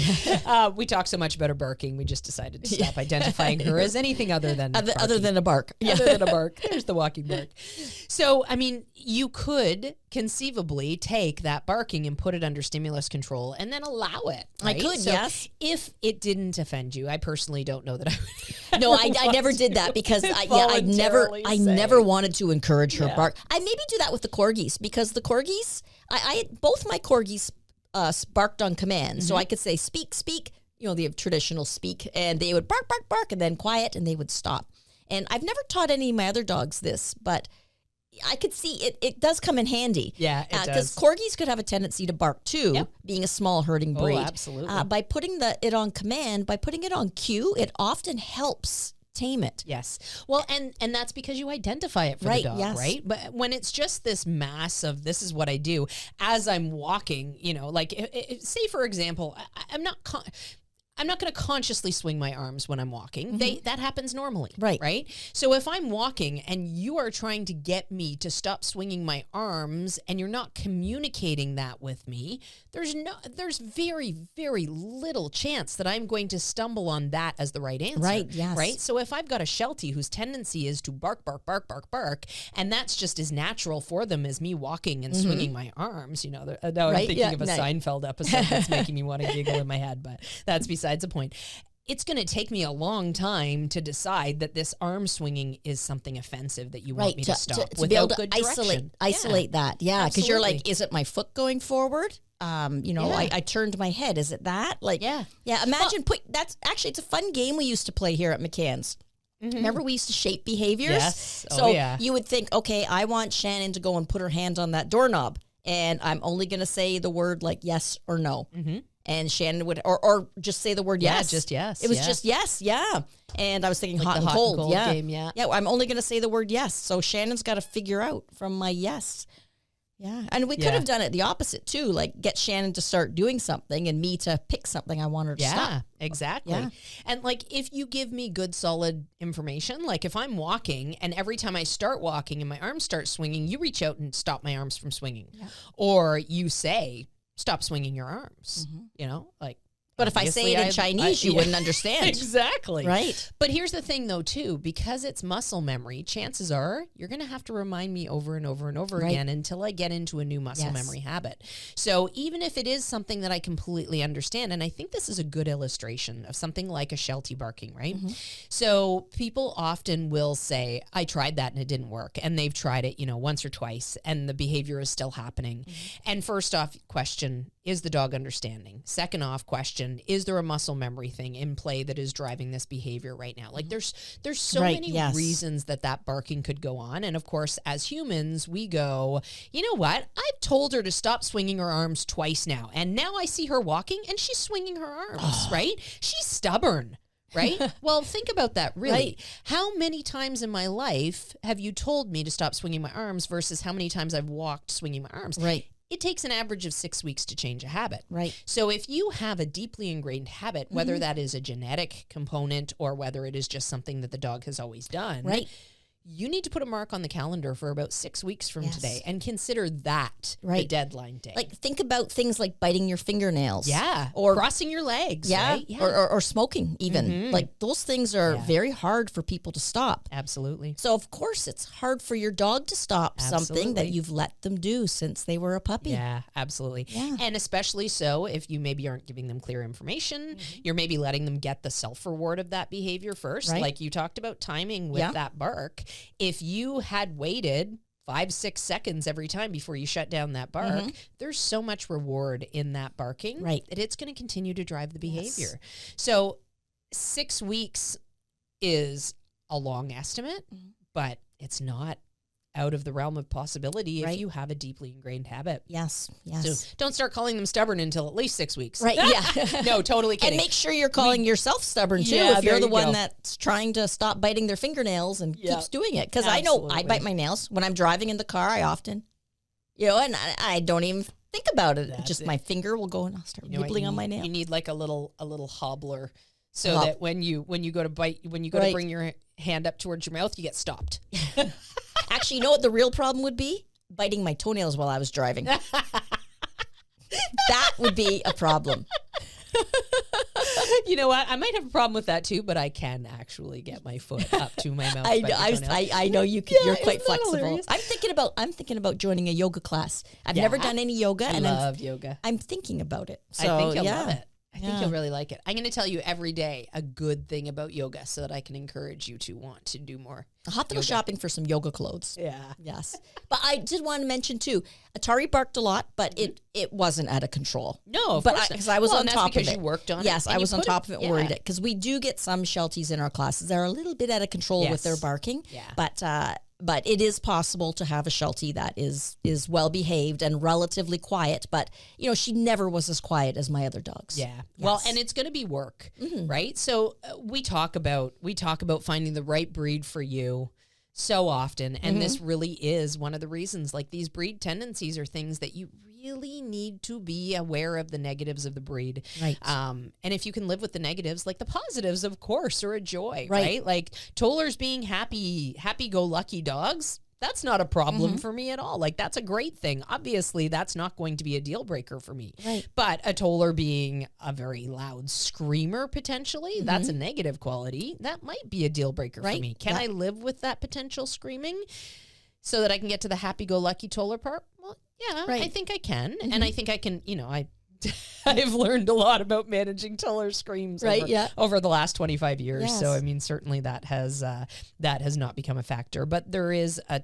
We talk so much about her barking, we just decided to stop identifying her as anything other than Other than a bark. other than a bark. There's the walking bark. So, I mean, you could conceivably take that barking and put it under stimulus control and then allow it. Right? I could, So yes. if it didn't offend you, I personally don't know that I would. No, I never did that because I Voluntarily never say. wanted to encourage her Yeah. bark. I maybe do that with the corgis, because the corgis, I both my corgis barked on command. So I could say, speak, speak, the traditional speak, and they would bark, bark, bark, and then quiet, and they would stop. And I've never taught any of my other dogs this, but I could see it does come in handy. Yeah, it does. Because corgis could have a tendency to bark too, Yep. being a small herding breed. absolutely. By putting it on command, by putting it on cue, it often helps tame it. Yes. Well, and that's because you identify it for Right, the dog, yes. right? But when it's just this mass of this is what I do as I'm walking, like say for example, I'm not going to consciously swing my arms when I'm walking. That happens normally. Right. So if I'm walking and you are trying to get me to stop swinging my arms and you're not communicating that with me, there's very, very little chance that I'm going to stumble on that as the right answer. Right, yes. Right. So if I've got a Sheltie whose tendency is to bark, bark, bark, bark, bark, and that's just as natural for them as me walking and swinging my arms, now I'm thinking of a Seinfeld episode that's making me want to giggle in my head, but that's besides the point. It's going to take me a long time to decide that this arm swinging is something offensive that you want me to stop to be able without to good direction. isolate that. Yeah, because you're like, Absolutely. is it my foot going forward? I turned my head. Is it that? Yeah. Imagine it's a fun game we used to play here at McCann's. Remember, we used to shape behaviors. Yes. So you would think, okay, I want Shannon to go and put her hand on that doorknob, and I'm only going to say the word like yes or no. And Shannon would, or just say the word yes. Just yes. It was just yes, yeah. And I was thinking Like hot the and hot and cold. cold Yeah. game, yeah. Yeah, I'm only going to say the word yes. So Shannon's got to figure out from my yes. Yeah. And we could have done it the opposite too, like get Shannon to start doing something and me to pick something I want her to stop. Yeah, exactly. Yeah. And like if you give me good solid information, like if I'm walking and every time I start walking and my arms start swinging, you reach out and stop my arms from swinging. Yeah. Or you say, stop swinging your arms, But if I say it in Chinese, you wouldn't understand. Exactly. Right. But here's the thing, though, too. Because it's muscle memory, chances are you're going to have to remind me over and over and over again until I get into a new muscle memory habit. So even if it is something that I completely understand, and I think this is a good illustration of something like a Sheltie barking, right? So people often will say, I tried that and it didn't work. And they've tried it, once or twice, and the behavior is still happening. And first off, question, is the dog understanding? Second off, question, is there a muscle memory thing in play that is driving this behavior right now? Like there's so many reasons that barking could go on. And of course, as humans, we go, you know what? I've told her to stop swinging her arms twice now. And now I see her walking and she's swinging her arms, right? She's stubborn. Right? Well, think about that, really. Right. How many times in my life have you told me to stop swinging my arms versus how many times I've walked swinging my arms? Right. It takes an average of 6 weeks to change a habit. Right. So if you have a deeply ingrained habit, whether that is a genetic component or whether it is just something that the dog has always done, Right. you need to put a mark on the calendar for about 6 weeks from today and consider that the deadline day. Like think about things like biting your fingernails. Yeah. Or crossing your legs. Yeah. Right? Yeah. Or smoking even. Like those things are very hard for people to stop. Absolutely. So of course it's hard for your dog to stop something that Absolutely. you've let them do since they were a puppy. Yeah, absolutely. Yeah. And especially so if you maybe aren't giving them clear information, you're maybe letting them get the self-reward of that behavior first. Right. Like you talked about timing with that bark. If you had waited 5-6 seconds every time before you shut down that bark, there's so much reward in that barking Right. that it's going to continue to drive the behavior. So 6 weeks is a long estimate, but it's not out of the realm of possibility Right. if you have a deeply ingrained habit. Yes. So don't start calling them stubborn until at least 6 weeks. Right. Yeah. No, totally kidding. And make sure you're calling yourself stubborn too Yeah, if you're there the you one go. that's trying to stop biting their fingernails and Yeah. keeps doing it. Because I know I Absolutely. bite my nails when I'm driving in the car. I often, and I don't even think about it. That's Just it. my finger will go and I'll start You know what, nibbling you on my need- nail. You need like a little hobbler, so Hop. that when you go to bite, when you go to Right. bring your hand up towards your mouth, you get stopped. Actually, you know what the real problem would be? Biting my toenails while I was driving. That would be a problem. You know what? I might have a problem with that too, but I can actually get my foot up to my mouth. I by know, the toenails. I know you can, Yeah, you're quite isn't that flexible. hilarious? I'm thinking about joining a yoga class. I've never Yeah? done any yoga, I and love yoga. I'm thinking about it. So, I think you'll yeah. love it. I think Yeah. you'll really like it. I'm going to tell you every day a good thing about yoga so that I can encourage you to want to do more. I'll have to go shopping for some yoga clothes. Yeah. Yes. But I did want to mention too, Atari barked a lot, but it wasn't out of control. No, of But course not. because I was Well, on and that's top of because it. you worked on it. Yes, and I you was on put top of it, worried yeah. it. Because we do get some Shelties in our classes that are a little bit out of control with their Yes. barking. Yeah. But it is possible to have a Sheltie that is well behaved and relatively quiet. But she never was as quiet as my other dogs. Yeah. Well, Yes. and it's going to be work, right? So we talk about finding the right breed for you so often, and this really is one of the reasons. Like, these breed tendencies are things that you really need to be aware of the negatives of the breed. Right. And if you can live with the negatives, like the positives, of course, are a joy, Right. right? Like Tollers being happy-go-lucky dogs. That's not a problem for me at all. Like, that's a great thing. Obviously, that's not going to be a deal breaker for me. Right. But a Toller being a very loud screamer, potentially, that's a negative quality. That might be a deal breaker for Right. me. Can I live with that potential screaming so that I can get to the happy-go-lucky Toller part? Well, yeah, Right. I think I can. And I think I can, I've learned a lot about managing Toller screams over the last 25 years. Yes. So, I mean, certainly that has not become a factor. But there is a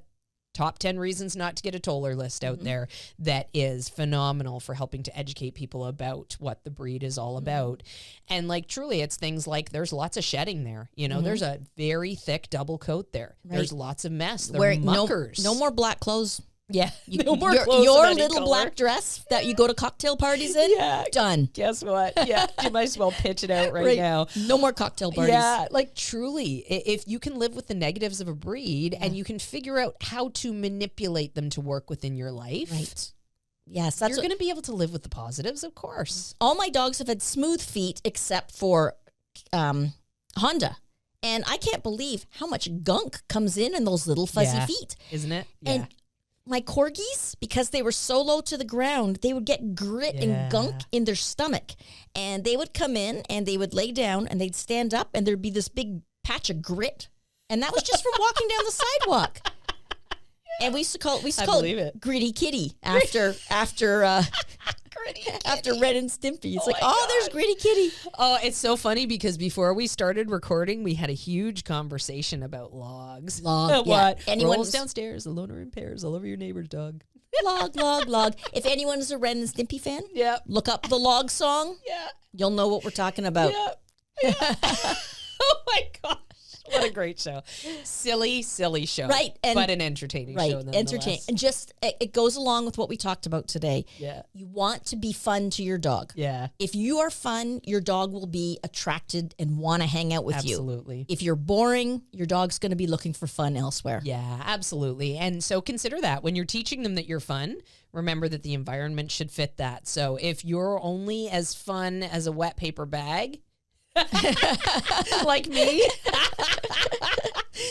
top 10 reasons not to get a Toller list out there that is phenomenal for helping to educate people about what the breed is all about. And like, truly, it's things like there's lots of shedding there. There's a very thick double coat there. Right. There's lots of mess. They're Wearing muckers. no more black clothes. Yeah. No more your, clothes your of any little color. black dress that you go to cocktail parties in. Yeah. Done. Guess what? Yeah. You might as well pitch it out right now. No more cocktail parties. Yeah, like truly, if you can live with the negatives of a breed and you can figure out how to manipulate them to work within your life, Right. Yes, that's you're what, going to be able to live with the positives, of course. all my dogs have had smooth feet except for Honda. And I can't believe how much gunk comes in those little fuzzy Yeah. feet. Isn't it? Yeah. And my corgis, because they were so low to the ground, they would get grit and gunk in their stomach. And they would come in and they would lay down and they'd stand up and there'd be this big patch of grit. And that was just from walking down the sidewalk. And we used to call believe it it. Gritty Kitty after Ren and Stimpy. It's there's Gritty Kitty. Oh, it's so funny because before we started recording, we had a huge conversation about logs. Log, What? yeah. Anyone's- Rolls downstairs, alone or in pairs, all over your neighbor's dog. Log. If anyone is a Ren and Stimpy fan, Yep. look up the log song. Yeah. You'll know what we're talking about. Yeah. Oh my gosh. What a great show. Silly show. Right, and- but an entertaining Right, show nonetheless. entertain, and just it goes along with what we talked about today. Yeah. You want to be fun to your dog. Yeah. If you are fun, your dog will be attracted and want to hang out with you. Absolutely. If you're boring, your dog's going to be looking for fun elsewhere. Yeah, absolutely. And so consider that when you're teaching them that you're fun, remember that the environment should fit that. So if you're only as fun as a wet paper bag, like me,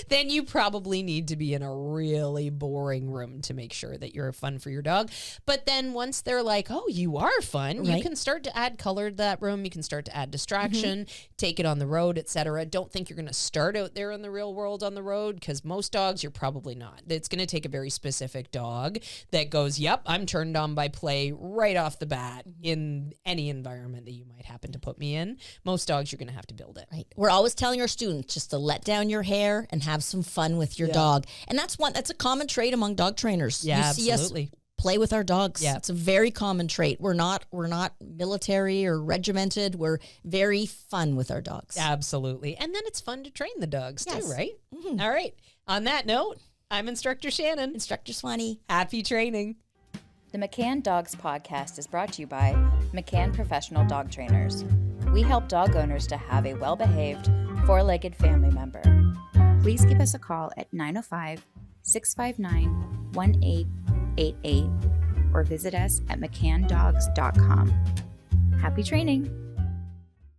then you probably need to be in a really boring room to make sure that you're fun for your dog. But then once they're like, oh, you are fun, you Right. can start to add color to that room. You can start to add distraction, take it on the road, etc. Don't think you're going to start out there in the real world on the road, because most dogs, you're probably not. It's going to take a very specific dog that goes, yep, I'm turned on by play right off the bat in any environment that you might happen to put me in. Most dogs, you're going to have to build it. Right. We're always telling our students just to let down your hair and have some fun with your dog. And that's a common trait among dog trainers. Yeah, you see absolutely. us play with our dogs. Yeah. It's a very common trait. We're not military or regimented. We're very fun with our dogs. Absolutely. And then it's fun to train the dogs Yes. too, right? All right. On that note, I'm Instructor Shannon. Instructor Swanee. Happy training. The McCann Dogs podcast is brought to you by McCann Professional Dog Trainers. We help dog owners to have a well-behaved, four-legged family member. Please give us a call at 905-659-1888 or visit us at mccanndogs.com. Happy training!